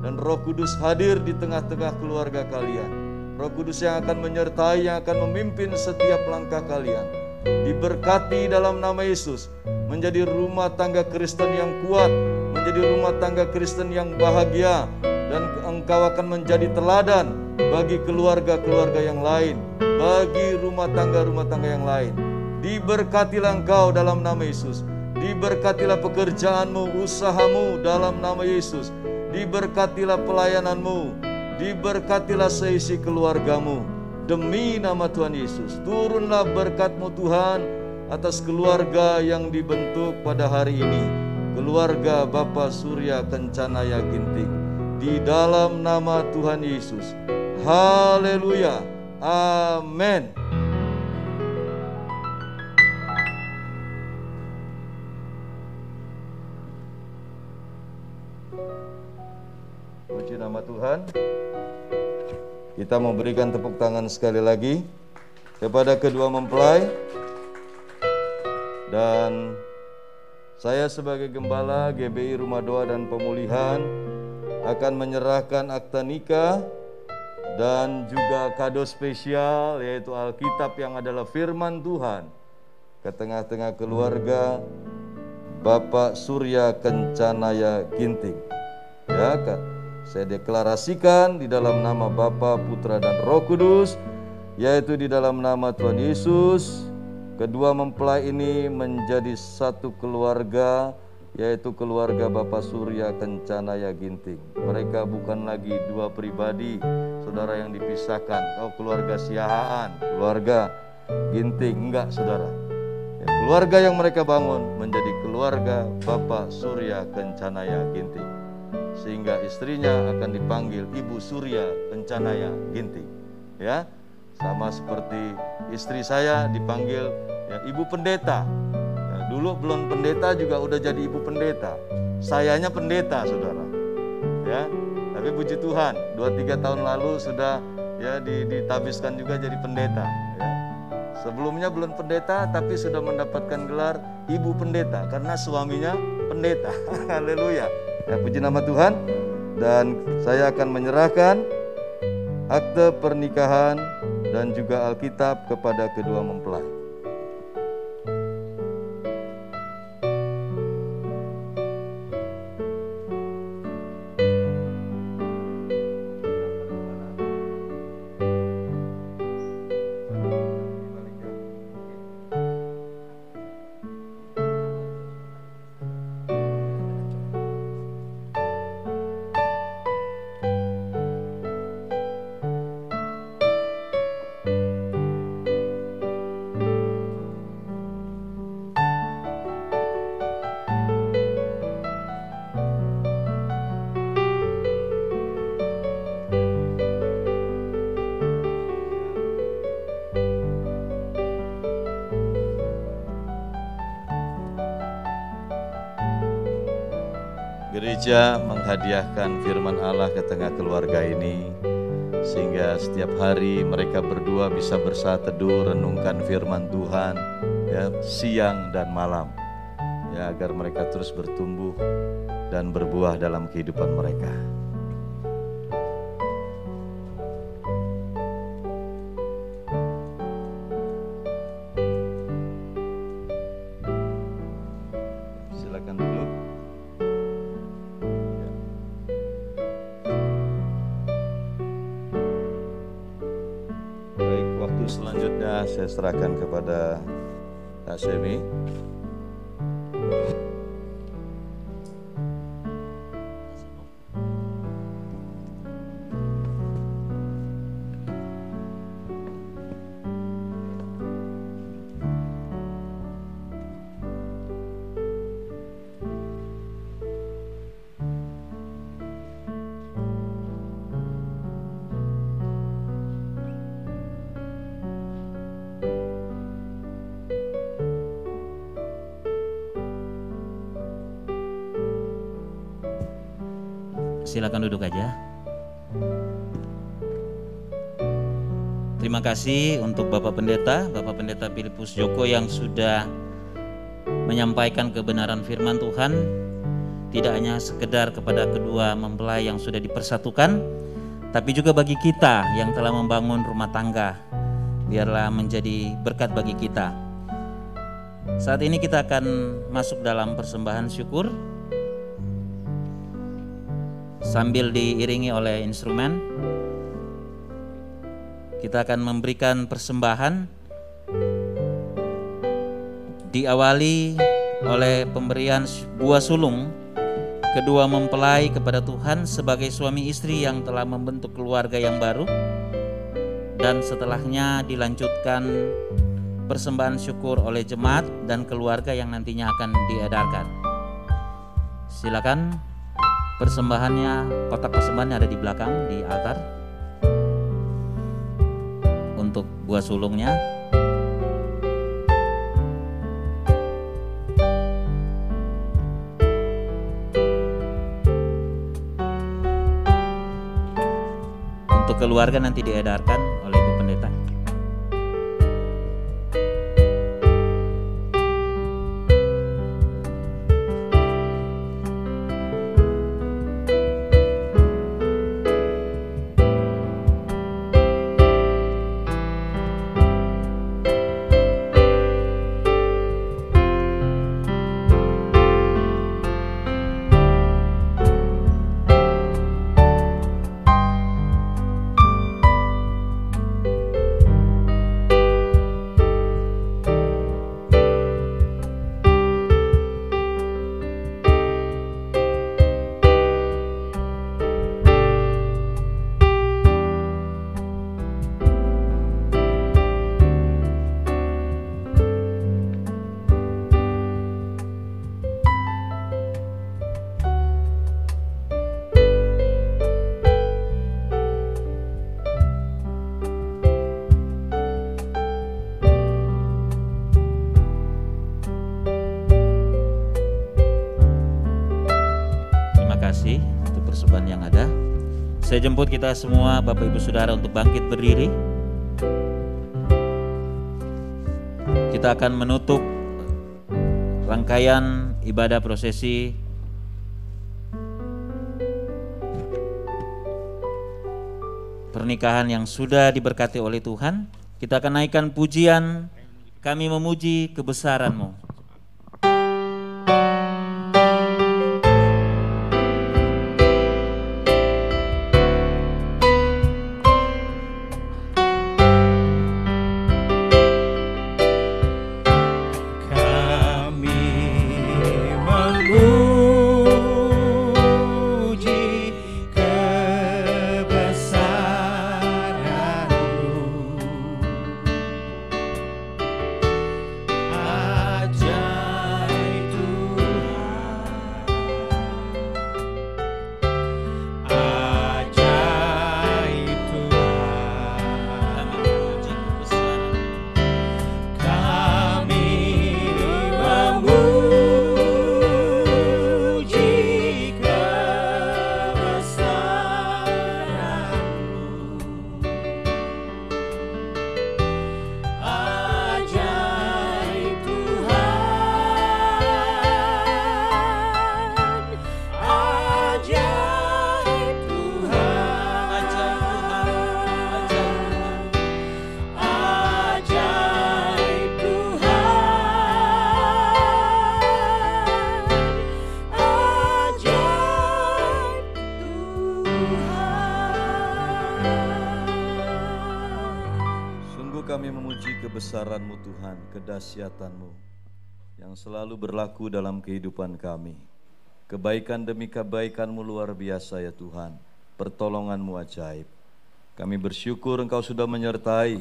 Dan Roh Kudus hadir di tengah-tengah keluarga kalian. Roh Kudus yang akan menyertai, yang akan memimpin setiap langkah kalian. Diberkati dalam nama Yesus, menjadi rumah tangga Kristen yang kuat, menjadi rumah tangga Kristen yang bahagia, dan engkau akan menjadi teladan bagi keluarga-keluarga yang lain, bagi rumah tangga yang lain. Diberkatilah engkau dalam nama Yesus. Diberkatilah pekerjaanmu, usahamu dalam nama Yesus. Diberkatilah pelayananmu, diberkatilah seisi keluargamu demi nama Tuhan Yesus. Turunlah berkat-Mu Tuhan atas keluarga yang dibentuk pada hari ini, keluarga Bapak Surya Kencanaya Ginting, di dalam nama Tuhan Yesus. Haleluya, amin. Puji nama Tuhan. Kita memberikan tepuk tangan sekali lagi kepada kedua mempelai. Dan saya sebagai gembala GBI Rumah Doa dan Pemulihan akan menyerahkan akta nikah dan juga kado spesial, yaitu Alkitab yang adalah firman Tuhan, ke tengah-tengah keluarga Bapak Surya Kencanaya Ginting. Ya, saya deklarasikan di dalam nama Bapa, Putra, dan Roh Kudus, yaitu di dalam nama Tuhan Yesus, kedua mempelai ini menjadi satu keluarga, yaitu keluarga Bapak Surya Kencanaya Ginting. Mereka bukan lagi dua pribadi, saudara, yang dipisahkan. Oh, keluarga Siahaan, keluarga Ginting, enggak, saudara. Ya, keluarga yang mereka bangun menjadi keluarga Bapak Surya Kencanaya Ginting, sehingga istrinya akan dipanggil Ibu Surya Kencanaya Ginting. Ya, sama seperti istri saya dipanggil ya Ibu Pendeta. Ya, dulu belum pendeta juga udah jadi Ibu Pendeta. Sayanya pendeta, saudara. Ya, tapi puji Tuhan, 2-3 tahun lalu sudah ya ditabiskan juga jadi pendeta. Ya. Sebelumnya belum pendeta, tapi sudah mendapatkan gelar Ibu Pendeta karena suaminya pendeta. Haleluya. Ya, puji nama Tuhan. Dan saya akan menyerahkan akte pernikahan dan juga Alkitab kepada kedua mempelai. Gereja menghadiahkan firman Allah ke tengah keluarga ini, sehingga setiap hari mereka berdua bisa bersatu teduh renungkan firman Tuhan ya, siang dan malam, ya, agar mereka terus bertumbuh dan berbuah dalam kehidupan mereka. Silakan duduk. Selanjutnya saya serahkan kepada Kak Semi. Silakan duduk aja. Terima kasih untuk Bapak Pendeta Filipus Joko yang sudah menyampaikan kebenaran firman Tuhan, tidak hanya sekedar kepada kedua mempelai yang sudah dipersatukan, tapi juga bagi kita yang telah membangun rumah tangga. Biarlah menjadi berkat bagi kita. Saat ini kita akan masuk dalam persembahan syukur sambil diiringi oleh instrumen. Kita akan memberikan persembahan, diawali oleh pemberian buah sulung kedua mempelai kepada Tuhan sebagai suami istri yang telah membentuk keluarga yang baru, dan setelahnya dilanjutkan persembahan syukur oleh jemaat dan keluarga yang nantinya akan diedarkan. Silakan, persembahannya, kotak persembahannya ada di belakang di altar. Untuk buah sulungnya, untuk keluarga nanti diedarkan oleh Ibu Pendeta. Untuk persembahan yang ada, saya jemput kita semua Bapak Ibu Saudara untuk bangkit berdiri. Kita akan menutup rangkaian ibadah prosesi pernikahan yang sudah diberkati oleh Tuhan. Kita akan naikkan pujian "Kami Memuji Kebesaran-Mu". Kami memuji kebesaran-Mu Tuhan, kedahsyatan-Mu yang selalu berlaku dalam kehidupan kami. Kebaikan demi kebaikan-Mu luar biasa ya Tuhan, pertolongan-Mu ajaib. Kami bersyukur Engkau sudah menyertai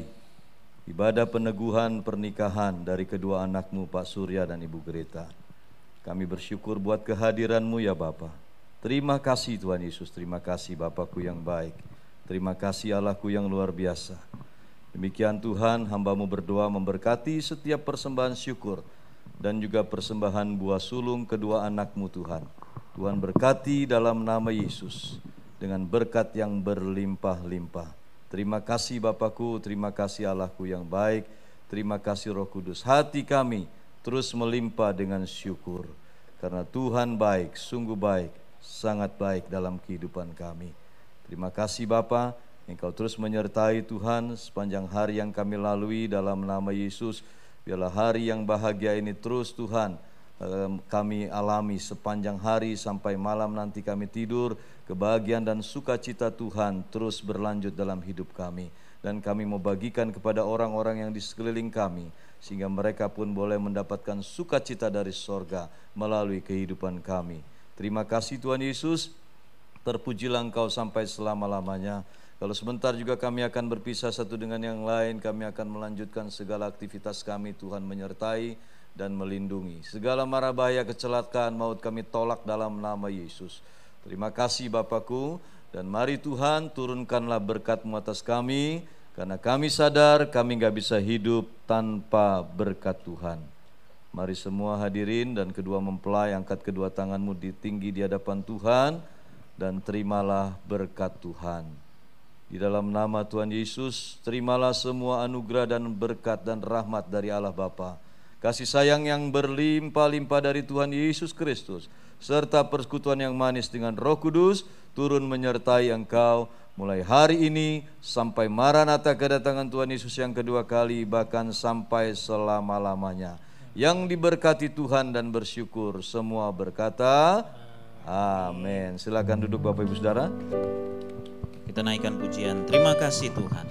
ibadah peneguhan pernikahan dari kedua anak-Mu Pak Surya dan Ibu Greta. Kami bersyukur buat kehadiran-Mu ya Bapa. Terima kasih Tuhan Yesus, terima kasih Bapakku yang baik. Terima kasih Allahku yang luar biasa. Demikian Tuhan, hamba-Mu berdoa memberkati setiap persembahan syukur dan juga persembahan buah sulung kedua anak-Mu Tuhan. Tuhan berkati dalam nama Yesus dengan berkat yang berlimpah-limpah. Terima kasih Bapakku, terima kasih Allahku yang baik, terima kasih Roh Kudus. Hati kami terus melimpah dengan syukur, karena Tuhan baik, sungguh baik, sangat baik dalam kehidupan kami. Terima kasih Bapa, Engkau terus menyertai Tuhan sepanjang hari yang kami lalui dalam nama Yesus. Biarlah hari yang bahagia ini terus Tuhan kami alami sepanjang hari sampai malam nanti kami tidur. Kebahagiaan dan sukacita Tuhan terus berlanjut dalam hidup kami. Dan kami mau bagikan kepada orang-orang yang di sekeliling kami, sehingga mereka pun boleh mendapatkan sukacita dari sorga melalui kehidupan kami. Terima kasih Tuhan Yesus, terpujilah Engkau sampai selama-lamanya. Kalau sebentar juga kami akan berpisah satu dengan yang lain, kami akan melanjutkan segala aktivitas kami. Tuhan menyertai dan melindungi. Segala mara bahaya, kecelakaan, maut kami tolak dalam nama Yesus. Terima kasih Bapakku, dan mari Tuhan turunkanlah berkat-Mu atas kami, karena kami sadar kami gak bisa hidup tanpa berkat Tuhan. Mari semua hadirin dan kedua mempelai angkat kedua tanganmu tinggi di hadapan Tuhan, dan terimalah berkat Tuhan. Di dalam nama Tuhan Yesus, terimalah semua anugerah dan berkat dan rahmat dari Allah Bapa, kasih sayang yang berlimpah-limpah dari Tuhan Yesus Kristus, serta persekutuan yang manis dengan Roh Kudus turun menyertai engkau mulai hari ini sampai Maranatha kedatangan Tuhan Yesus yang kedua kali, bahkan sampai selama-lamanya. Yang diberkati Tuhan dan bersyukur semua berkata amin. Silakan duduk Bapak Ibu Saudara. Kita naikkan pujian. Terima kasih Tuhan.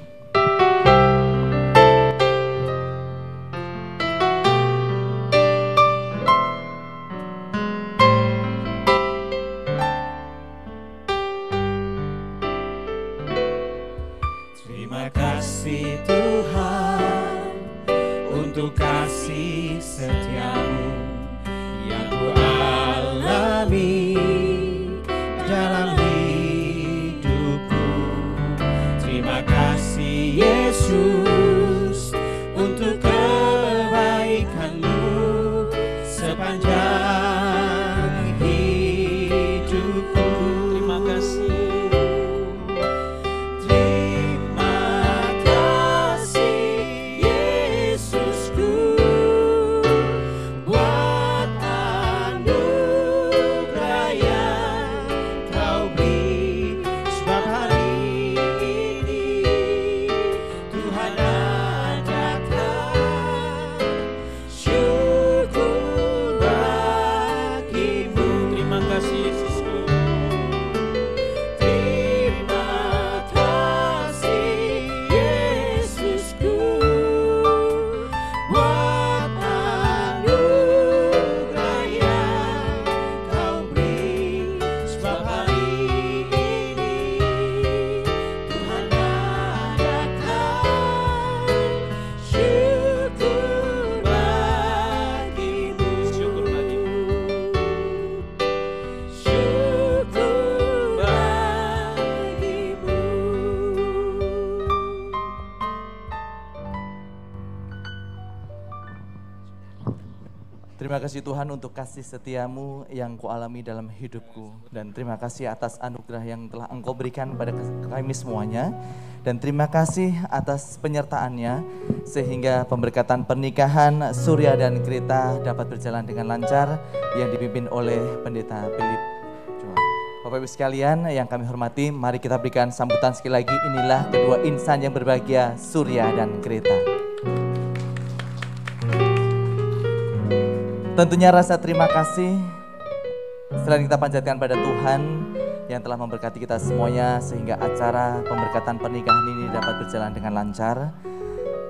Terima kasih Tuhan untuk kasih setiamu yang ku alami dalam hidupku. Terima kasih Yesus untuk kebaikan-Mu sepanjang hidupku. Terima kasih. Terima kasih Tuhan untuk kasih setiamu yang kualami dalam hidupku. Dan terima kasih atas anugerah yang telah Engkau berikan pada kami semuanya. Dan terima kasih atas penyertaannya sehingga pemberkatan pernikahan Surya dan Greta dapat berjalan dengan lancar yang dipimpin oleh Pendeta Philip. Bapak Ibu sekalian yang kami hormati, mari kita berikan sambutan sekali lagi. Inilah kedua insan yang berbahagia, Surya dan Greta. Tentunya rasa terima kasih selain kita panjatkan pada Tuhan yang telah memberkati kita semuanya sehingga acara pemberkatan pernikahan ini dapat berjalan dengan lancar.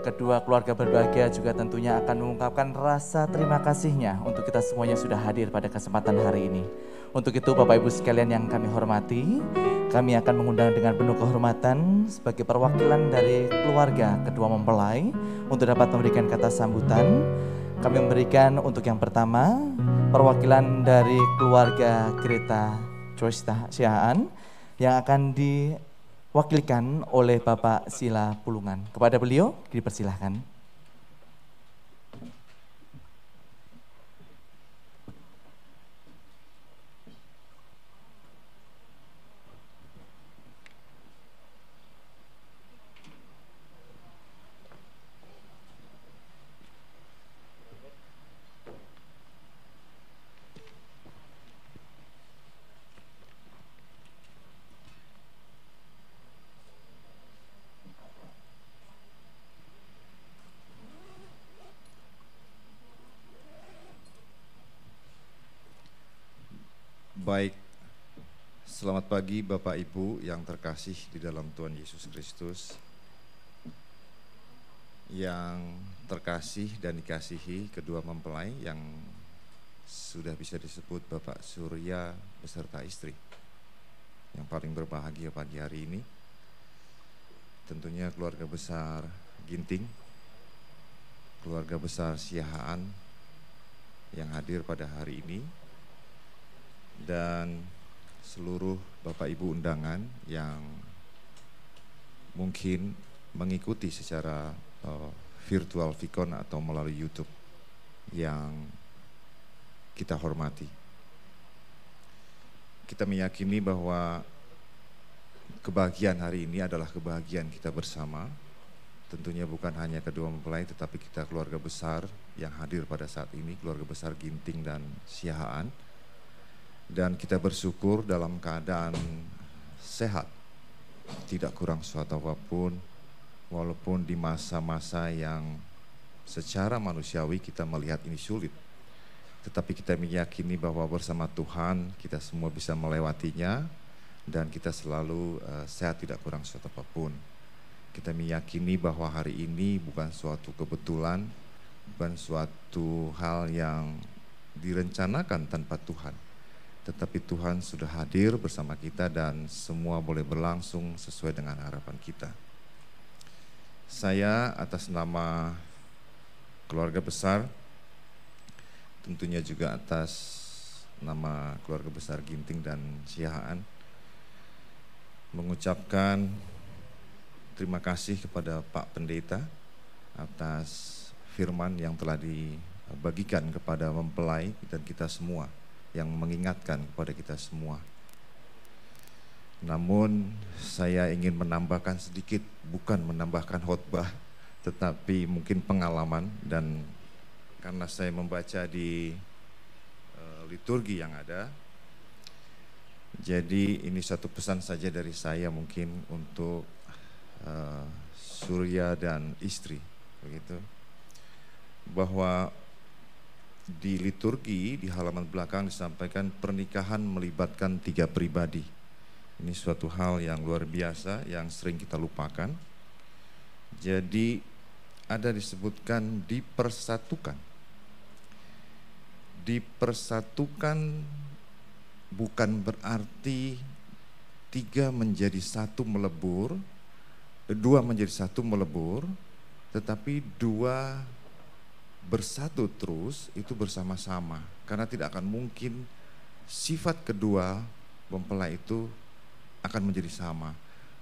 Kedua keluarga berbahagia juga tentunya akan mengungkapkan rasa terima kasihnya untuk kita semuanya sudah hadir pada kesempatan hari ini. Untuk itu Bapak Ibu sekalian yang kami hormati, kami akan mengundang dengan penuh kehormatan sebagai perwakilan dari keluarga kedua mempelai untuk dapat memberikan kata sambutan. Kami memberikan untuk yang pertama perwakilan dari keluarga Greta Joyce Siahaan yang akan diwakilkan oleh Bapak Sila Pulungan. Kepada beliau dipersilahkan. Baik, selamat pagi Bapak Ibu yang terkasih di dalam Tuhan Yesus Kristus. Yang terkasih dan dikasihi kedua mempelai yang sudah bisa disebut Bapak Surya beserta istri. Yang paling berbahagia pagi hari ini tentunya keluarga besar Ginting, keluarga besar Siahaan yang hadir pada hari ini, dan seluruh Bapak Ibu undangan yang mungkin mengikuti secara virtual Vicon atau melalui YouTube yang kita hormati. Kita meyakini bahwa kebahagiaan hari ini adalah kebahagiaan kita bersama. Tentunya bukan hanya kedua mempelai tetapi kita keluarga besar yang hadir pada saat ini, keluarga besar Ginting dan Siahaan. Dan kita bersyukur dalam keadaan sehat, tidak kurang suatu apapun, walaupun di masa-masa yang secara manusiawi kita melihat ini sulit. Tetapi kita meyakini bahwa bersama Tuhan kita semua bisa melewatinya dan kita selalu sehat tidak kurang suatu apapun. Kita meyakini bahwa hari ini bukan suatu kebetulan, bukan suatu hal yang direncanakan tanpa Tuhan. Tetapi Tuhan sudah hadir bersama kita dan semua boleh berlangsung sesuai dengan harapan kita. Saya atas nama keluarga besar, tentunya juga atas nama keluarga besar Ginting dan Siahaan, mengucapkan terima kasih kepada Pak Pendeta atas firman yang telah dibagikan kepada mempelai dan kita semua, yang mengingatkan kepada kita semua. Namun saya ingin menambahkan sedikit, bukan menambahkan khotbah, tetapi mungkin pengalaman, dan karena saya membaca di liturgi yang ada, jadi ini satu pesan saja dari saya mungkin untuk Surya dan istri, begitu, bahwa di liturgi di halaman belakang disampaikan pernikahan melibatkan 3 pribadi. Ini suatu hal yang luar biasa yang sering kita lupakan. Jadi ada disebutkan dipersatukan. Dipersatukan bukan berarti 3 menjadi 1 melebur, 2 menjadi 1 melebur, tetapi 2 bersatu terus itu bersama-sama, karena tidak akan mungkin sifat kedua mempelai itu akan menjadi sama.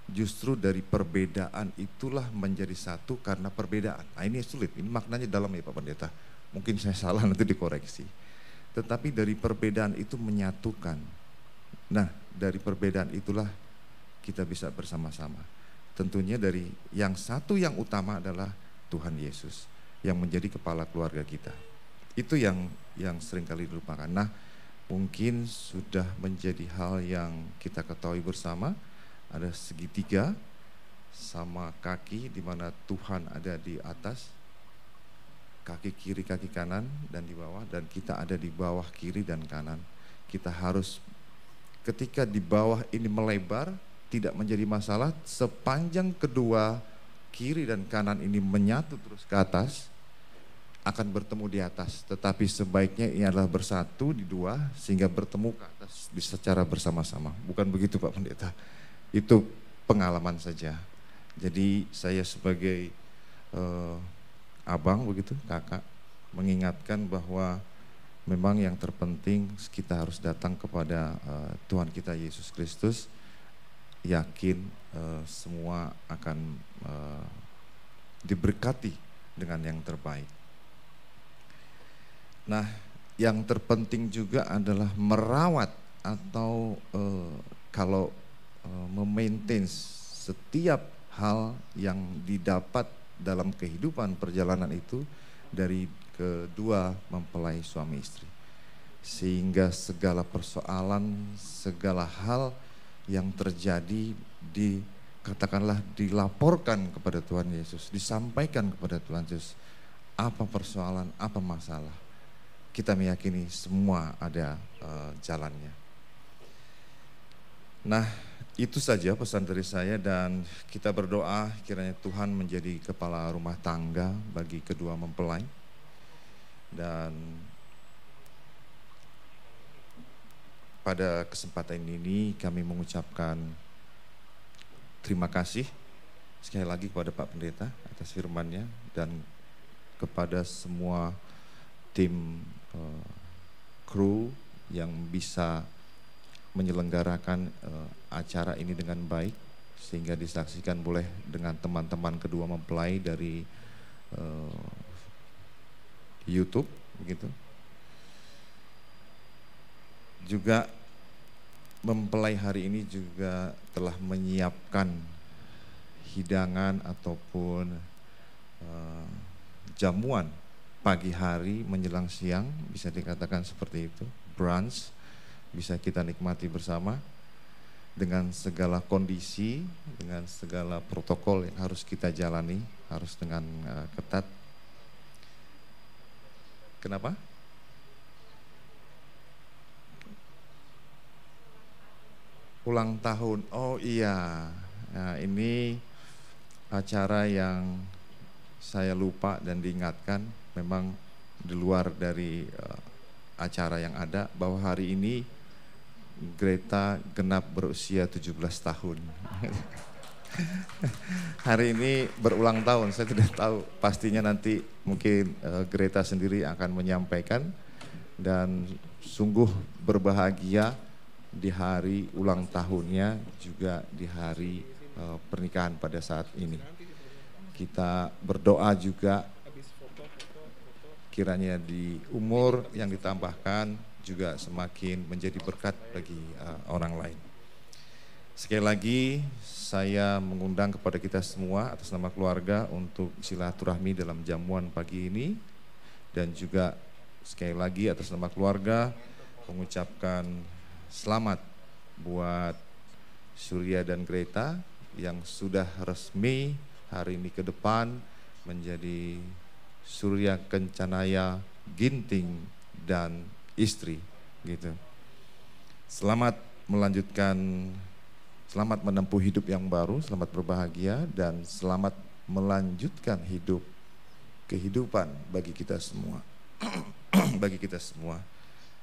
Justru dari perbedaan itulah menjadi satu karena perbedaan. Nah ini sulit, ini maknanya dalam ya Pak Pendeta. Mungkin saya salah, nanti dikoreksi. Tetapi dari perbedaan itu menyatukan. Nah dari perbedaan itulah kita bisa bersama-sama. Tentunya dari yang satu yang utama adalah Tuhan Yesus yang menjadi kepala keluarga kita. Itu yang seringkali dilupakan. Nah, mungkin sudah menjadi hal yang kita ketahui bersama, ada segitiga sama kaki di mana Tuhan ada di atas, kaki kiri, kaki kanan dan di bawah, dan kita ada di bawah kiri dan kanan. Kita harus ketika di bawah ini melebar tidak menjadi masalah sepanjang kedua kiri dan kanan ini menyatu terus ke atas, akan bertemu di atas, tetapi sebaiknya ini adalah bersatu di 2 sehingga bertemu ke atas secara bersama-sama. Bukan begitu Pak Pendeta, itu pengalaman saja. Jadi saya sebagai abang begitu, kakak, mengingatkan bahwa memang yang terpenting kita harus datang kepada Tuhan kita Yesus Kristus, yakin semua akan diberkati dengan yang terbaik. Nah, yang terpenting juga adalah merawat atau kalau memaintain setiap hal yang didapat dalam kehidupan perjalanan itu dari kedua mempelai suami istri. Sehingga segala persoalan, segala hal yang terjadi katakanlah dilaporkan kepada Tuhan Yesus, disampaikan kepada Tuhan Yesus. Apa persoalan, apa masalah. Kita meyakini semua ada jalannya. Nah, itu saja pesan dari saya dan kita berdoa kiranya Tuhan menjadi kepala rumah tangga bagi kedua mempelai. Dan pada kesempatan ini kami mengucapkan terima kasih sekali lagi kepada Pak Pendeta atas firman-Nya dan kepada semua tim kru yang bisa menyelenggarakan acara ini dengan baik sehingga disaksikan boleh dengan teman-teman kedua mempelai dari YouTube begitu. Juga mempelai hari ini juga telah menyiapkan hidangan ataupun jamuan pagi hari menjelang siang, bisa dikatakan seperti itu, brunch, bisa kita nikmati bersama dengan segala kondisi, dengan segala protokol yang harus kita jalani, harus dengan ketat. Kenapa? Ulang tahun, oh iya, nah, ini acara yang saya lupa dan diingatkan, memang di luar dari acara yang ada, bahwa hari ini Greta genap berusia 17 tahun. Hari ini berulang tahun, saya tidak tahu pastinya nanti mungkin Greta sendiri akan menyampaikan dan sungguh berbahagia di hari ulang tahunnya juga di hari pernikahan pada saat ini. Kita berdoa juga kiranya di umur yang ditambahkan juga semakin menjadi berkat bagi orang lain. Sekali lagi saya mengundang kepada kita semua atas nama keluarga untuk silaturahmi dalam jamuan pagi ini, dan juga sekali lagi atas nama keluarga mengucapkan selamat buat Surya dan Greta yang sudah resmi hari ini ke depan menjadi Surya Kencanaya Ginting dan istri gitu. Selamat melanjutkan, selamat menempuh hidup yang baru, selamat berbahagia dan selamat melanjutkan kehidupan bagi kita semua. Bagi kita semua.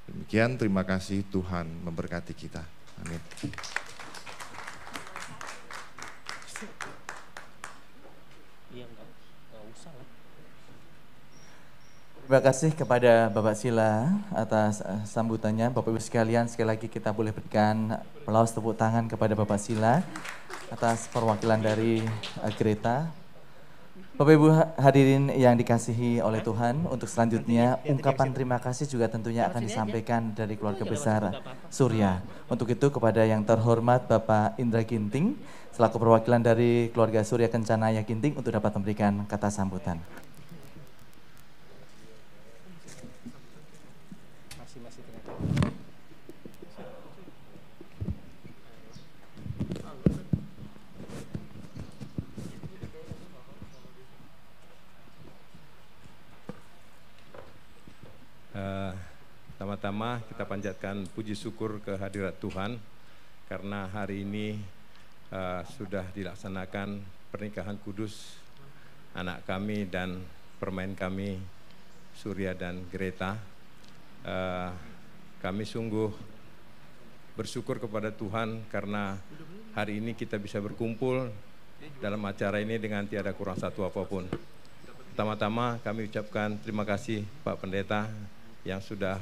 Demikian, terima kasih, Tuhan memberkati kita. Amin. Terima kasih kepada Bapak Sila atas sambutannya. Bapak Ibu sekalian, sekali lagi kita boleh berikan aplaus tepuk tangan kepada Bapak Sila atas perwakilan dari Greta. Bapak Ibu hadirin yang dikasihi oleh Tuhan, untuk selanjutnya ungkapan terima kasih juga tentunya akan disampaikan dari keluarga besar Surya. Untuk itu kepada yang terhormat Bapak Indra Ginting selaku perwakilan dari keluarga Surya Kencanaya Ginting untuk dapat memberikan kata sambutan. Pertama-tama kita panjatkan puji syukur kehadirat Tuhan karena hari ini sudah dilaksanakan pernikahan kudus anak kami dan permain kami Surya dan Greta. Kami sungguh bersyukur kepada Tuhan karena hari ini kita bisa berkumpul dalam acara ini dengan tiada kurang satu apapun. Pertama-tama kami ucapkan terima kasih Pak Pendeta yang sudah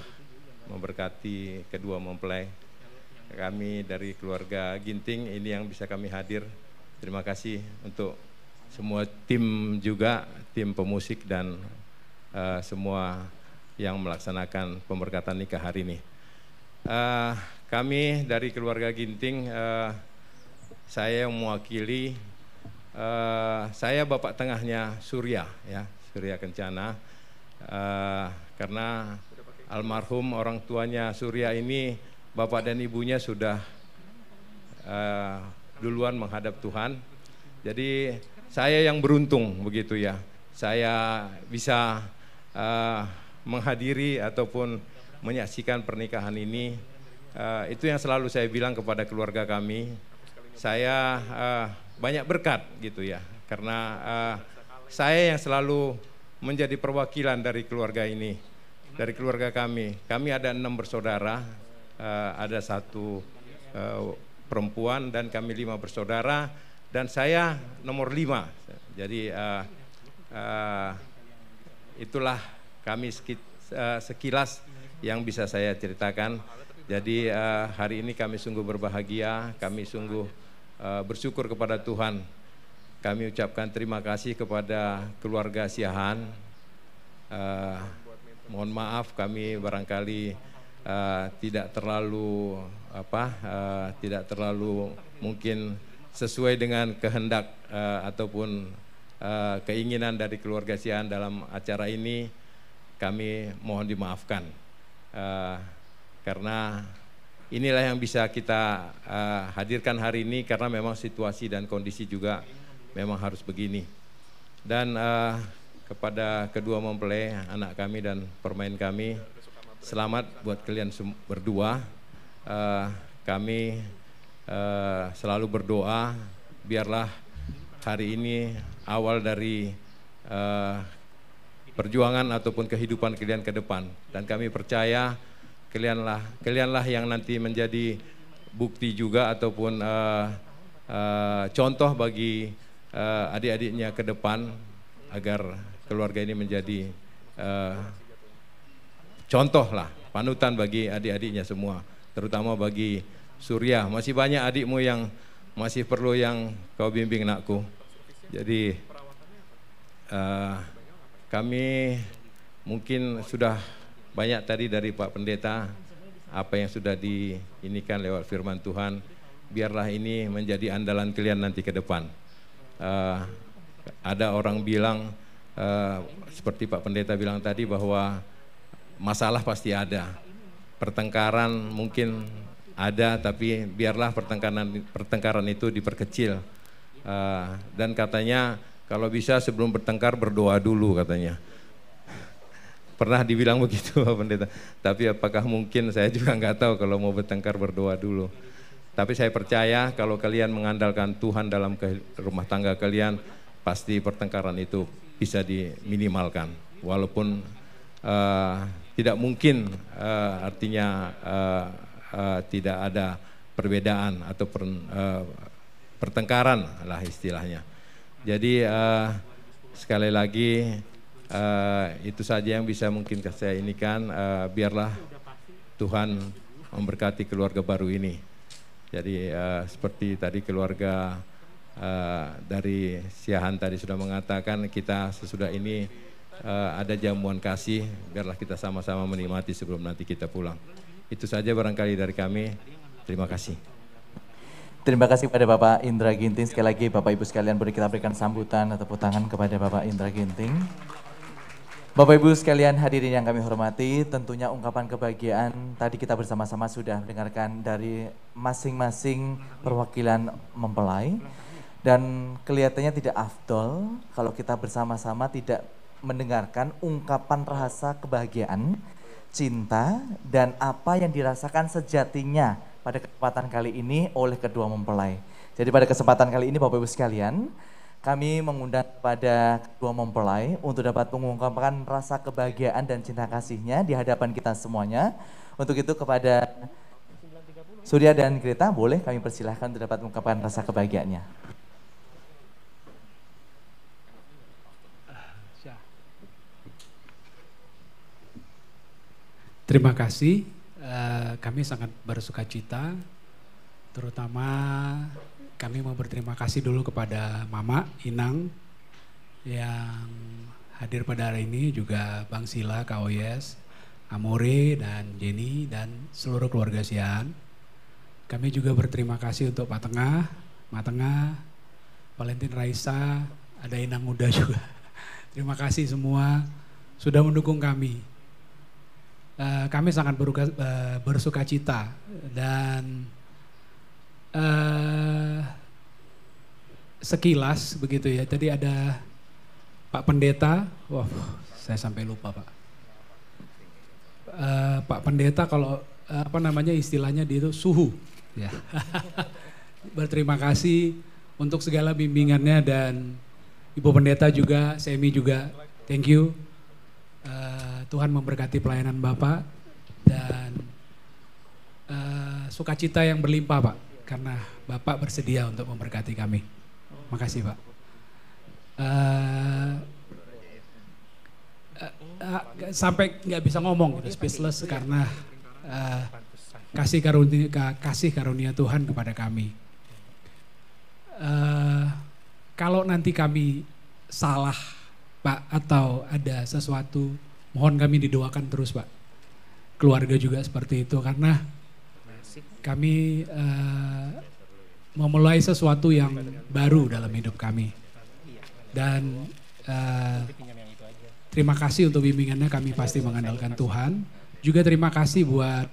memberkati kedua mempelai. Kami dari keluarga Ginting ini yang bisa kami hadir. Terima kasih untuk semua tim juga, tim pemusik dan semua yang melaksanakan pemberkatan nikah hari ini. Kami dari keluarga Ginting, saya yang mewakili, saya bapak tengahnya Surya, ya, Surya Kencana, karena almarhum orang tuanya Surya ini, bapak dan ibunya sudah duluan menghadap Tuhan. Jadi saya yang beruntung begitu ya, saya bisa menghadiri ataupun menyaksikan pernikahan ini itu yang selalu saya bilang kepada keluarga kami. Saya banyak berkat gitu ya, karena saya yang selalu menjadi perwakilan dari keluarga ini, dari keluarga kami. Kami ada 6 bersaudara, ada 1 perempuan dan kami 5 bersaudara, dan saya nomor 5. Jadi itulah kami sekilas yang bisa saya ceritakan. Jadi hari ini kami sungguh berbahagia, kami sungguh bersyukur kepada Tuhan. Kami ucapkan terima kasih kepada keluarga Siahaan. Mohon maaf kami barangkali tidak terlalu tidak terlalu mungkin sesuai dengan kehendak ataupun keinginan dari keluarga Siahaan dalam acara ini. Kami mohon dimaafkan karena inilah yang bisa kita hadirkan hari ini, karena memang situasi dan kondisi juga memang harus begini. Dan kepada kedua mempelai, anak kami dan permain kami, selamat buat kalian berdua. Kami selalu berdoa biarlah hari ini awal dari perjuangan ataupun kehidupan kalian ke depan, dan kami percaya kalianlah yang nanti menjadi bukti juga ataupun contoh bagi adik-adiknya ke depan, agar keluarga ini menjadi contoh lah, panutan bagi adik-adiknya semua, terutama bagi Surya. Masih banyak adikmu yang masih perlu yang kau bimbing, nakku. Jadi kami mungkin sudah banyak tadi dari Pak Pendeta apa yang sudah diinikan lewat firman Tuhan. Biarlah ini menjadi andalan kalian nanti ke depan. Ada orang bilang seperti Pak Pendeta bilang tadi bahwa masalah pasti ada, pertengkaran mungkin ada, tapi biarlah pertengkaran itu diperkecil. Dan katanya kalau bisa sebelum bertengkar berdoa dulu katanya. Pernah dibilang begitu Pak Pendeta. Tapi apakah mungkin, saya juga nggak tahu kalau mau bertengkar berdoa dulu. Tapi saya percaya kalau kalian mengandalkan Tuhan dalam rumah tangga kalian, pasti pertengkaran itu bisa diminimalkan. Walaupun tidak mungkin artinya tidak ada perbedaan atau pertengkaran lah istilahnya. Jadi sekali lagi itu saja yang bisa mungkin saya inikan. Biarlah Tuhan memberkati keluarga baru ini. Jadi seperti tadi keluarga dari Siahaan tadi sudah mengatakan, kita sesudah ini ada jamuan kasih, biarlah kita sama-sama menikmati sebelum nanti kita pulang. Itu saja barangkali dari kami. Terima kasih. Terima kasih kepada Bapak Indra Ginting. Sekali lagi Bapak Ibu sekalian, boleh kita berikan sambutan atau tepuk tangan kepada Bapak Indra Ginting. Bapak Ibu sekalian hadirin yang kami hormati, tentunya ungkapan kebahagiaan tadi kita bersama-sama sudah mendengarkan dari masing-masing perwakilan mempelai. Dan kelihatannya tidak afdol kalau kita bersama-sama tidak mendengarkan ungkapan rasa kebahagiaan, cinta, dan apa yang dirasakan sejatinya pada kesempatan kali ini oleh kedua mempelai. Jadi pada kesempatan kali ini Bapak Ibu sekalian, kami mengundang pada kedua mempelai untuk dapat mengungkapkan rasa kebahagiaan dan cinta kasihnya di hadapan kita semuanya. Untuk itu kepada Surya dan Greta, boleh kami persilahkan untuk dapat mengungkapkan rasa kebahagiaannya. Terima kasih. Kami sangat bersuka cita, terutama kami mau berterima kasih dulu kepada Mama Inang yang hadir pada hari ini, juga Bang Sila, Kak Oyes, Amore, dan Jenny, dan seluruh keluarga Siahaan. Kami juga berterima kasih untuk Pak Tengah, Ma Tengah, Valentin Raisa, ada Inang Muda juga. Terima kasih semua sudah mendukung kami. Kami sangat bersuka cita, dan sekilas begitu ya. Tadi ada Pak Pendeta, wah saya sampai lupa Pak. Pak Pendeta kalau istilahnya dia itu suhu. Ya. Berterima kasih untuk segala bimbingannya dan Ibu Pendeta juga, Semi juga, thank you. Tuhan memberkati pelayanan Bapak dan sukacita yang berlimpah Pak, karena Bapak bersedia untuk memberkati kami. Makasih Pak. Sampai nggak bisa ngomong gitu, speechless karena kasih karunia Tuhan kepada kami. Kalau nanti kami salah Pak atau ada sesuatu, mohon kami didoakan terus Pak. Keluarga juga seperti itu karena kami memulai sesuatu yang baru dalam hidup kami. Dan terima kasih untuk bimbingannya, kami pasti mengandalkan Tuhan. Juga terima kasih buat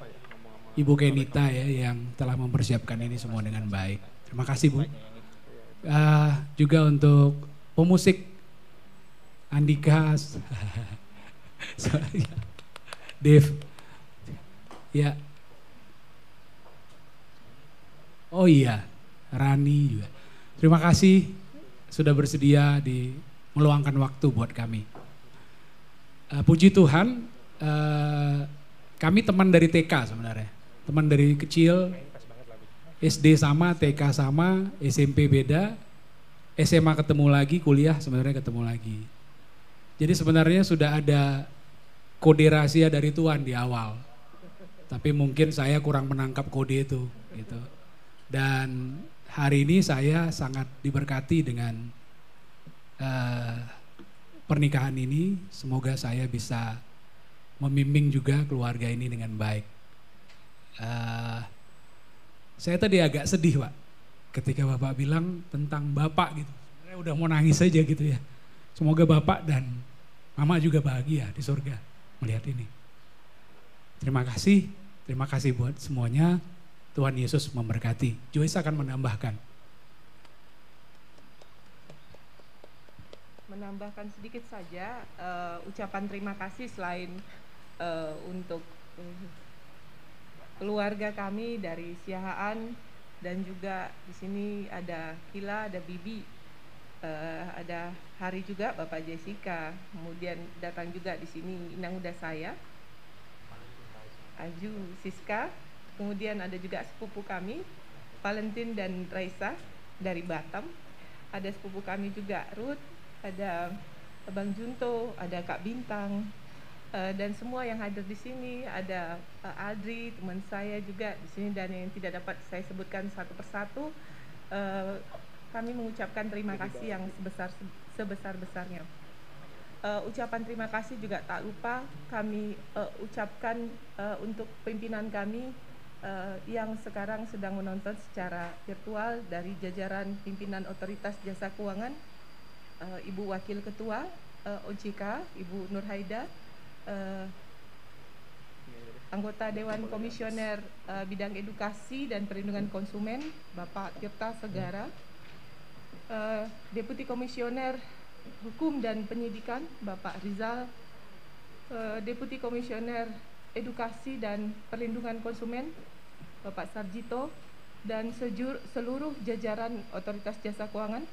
Ibu Kenita ya yang telah mempersiapkan ini semua dengan baik. Terima kasih Bu. Juga untuk pemusik Andika, Dave, ya. Oh iya, Rani juga. Terima kasih sudah bersedia meluangkan waktu buat kami. Puji Tuhan, kami teman dari TK sebenarnya. Teman dari kecil, SD sama, TK sama, SMP beda, SMA ketemu lagi, kuliah sebenarnya ketemu lagi. Jadi sebenarnya sudah ada kode rahasia dari Tuhan di awal. Tapi mungkin saya kurang menangkap kode itu gitu. Dan hari ini saya sangat diberkati dengan pernikahan ini. Semoga saya bisa membimbing juga keluarga ini dengan baik. Saya tadi agak sedih Pak ketika Bapak bilang tentang Bapak gitu. Saya udah mau nangis aja gitu ya. Semoga Bapak dan Mama juga bahagia di surga melihat ini. Terima kasih buat semuanya. Tuhan Yesus memberkati. Joyce akan menambahkan. Menambahkan sedikit saja ucapan terima kasih selain untuk keluarga kami dari Siahaan dan juga di sini ada Kila, ada Bibi, ada Hari juga Bapak Jessica, kemudian datang juga di sini inang udah saya, Aju, Siska, kemudian ada juga sepupu kami Valentin dan Raisa dari Batam, ada sepupu kami juga Ruth, ada Bang Junto, ada Kak Bintang, dan semua yang hadir di sini, ada Adri, teman saya juga di sini dan yang tidak dapat saya sebutkan satu persatu. Kami mengucapkan terima kasih yang sebesar-besarnya. Ucapan terima kasih juga tak lupa kami ucapkan untuk pimpinan kami yang sekarang sedang menonton secara virtual dari jajaran pimpinan Otoritas Jasa Keuangan, Ibu Wakil Ketua OJK, Ibu Nur Haida, anggota Dewan Komisioner Bidang Edukasi dan Perlindungan Konsumen, Bapak Tirta Segara, Deputi Komisioner Hukum dan Penyidikan, Bapak Rizal, Deputi Komisioner Edukasi dan Perlindungan Konsumen, Bapak Sarjito, dan seluruh jajaran Otoritas Jasa Keuangan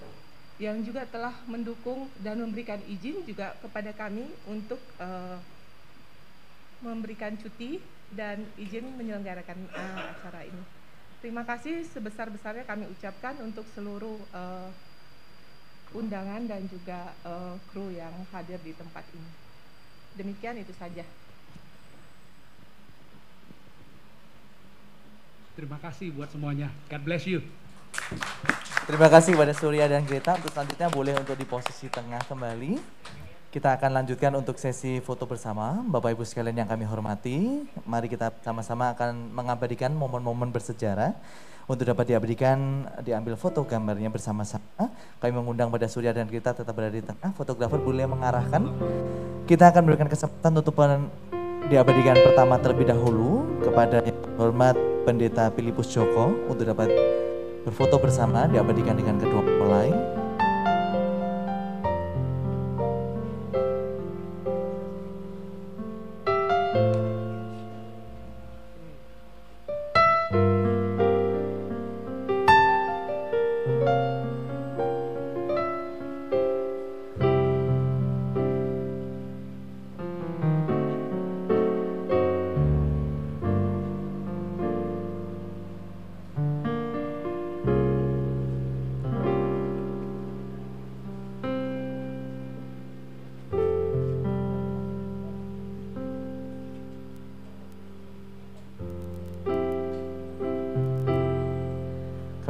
yang juga telah mendukung dan memberikan izin juga kepada kami untuk memberikan cuti dan izin menyelenggarakan acara ini. Terima kasih sebesar-besarnya kami ucapkan untuk seluruh undangan dan juga kru yang hadir di tempat ini. Demikian itu saja. Terima kasih buat semuanya. God bless you. Terima kasih kepada Surya dan Greta. Untuk selanjutnya boleh untuk di posisi tengah kembali. Kita akan lanjutkan untuk sesi foto bersama. Bapak Ibu sekalian yang kami hormati, mari kita sama-sama akan mengabadikan momen-momen bersejarah. Untuk dapat diambil foto gambarnya bersama-sama. Kami mengundang pada Surya dan Greta tetap berada di tengah. Fotografer boleh mengarahkan. Kita akan memberikan kesempatan untuk diabadikan pertama terlebih dahulu kepada yang hormat Pendeta Filipus Joko untuk dapat berfoto bersama, diabadikan dengan kedua mempelai.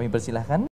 Kami persilahkan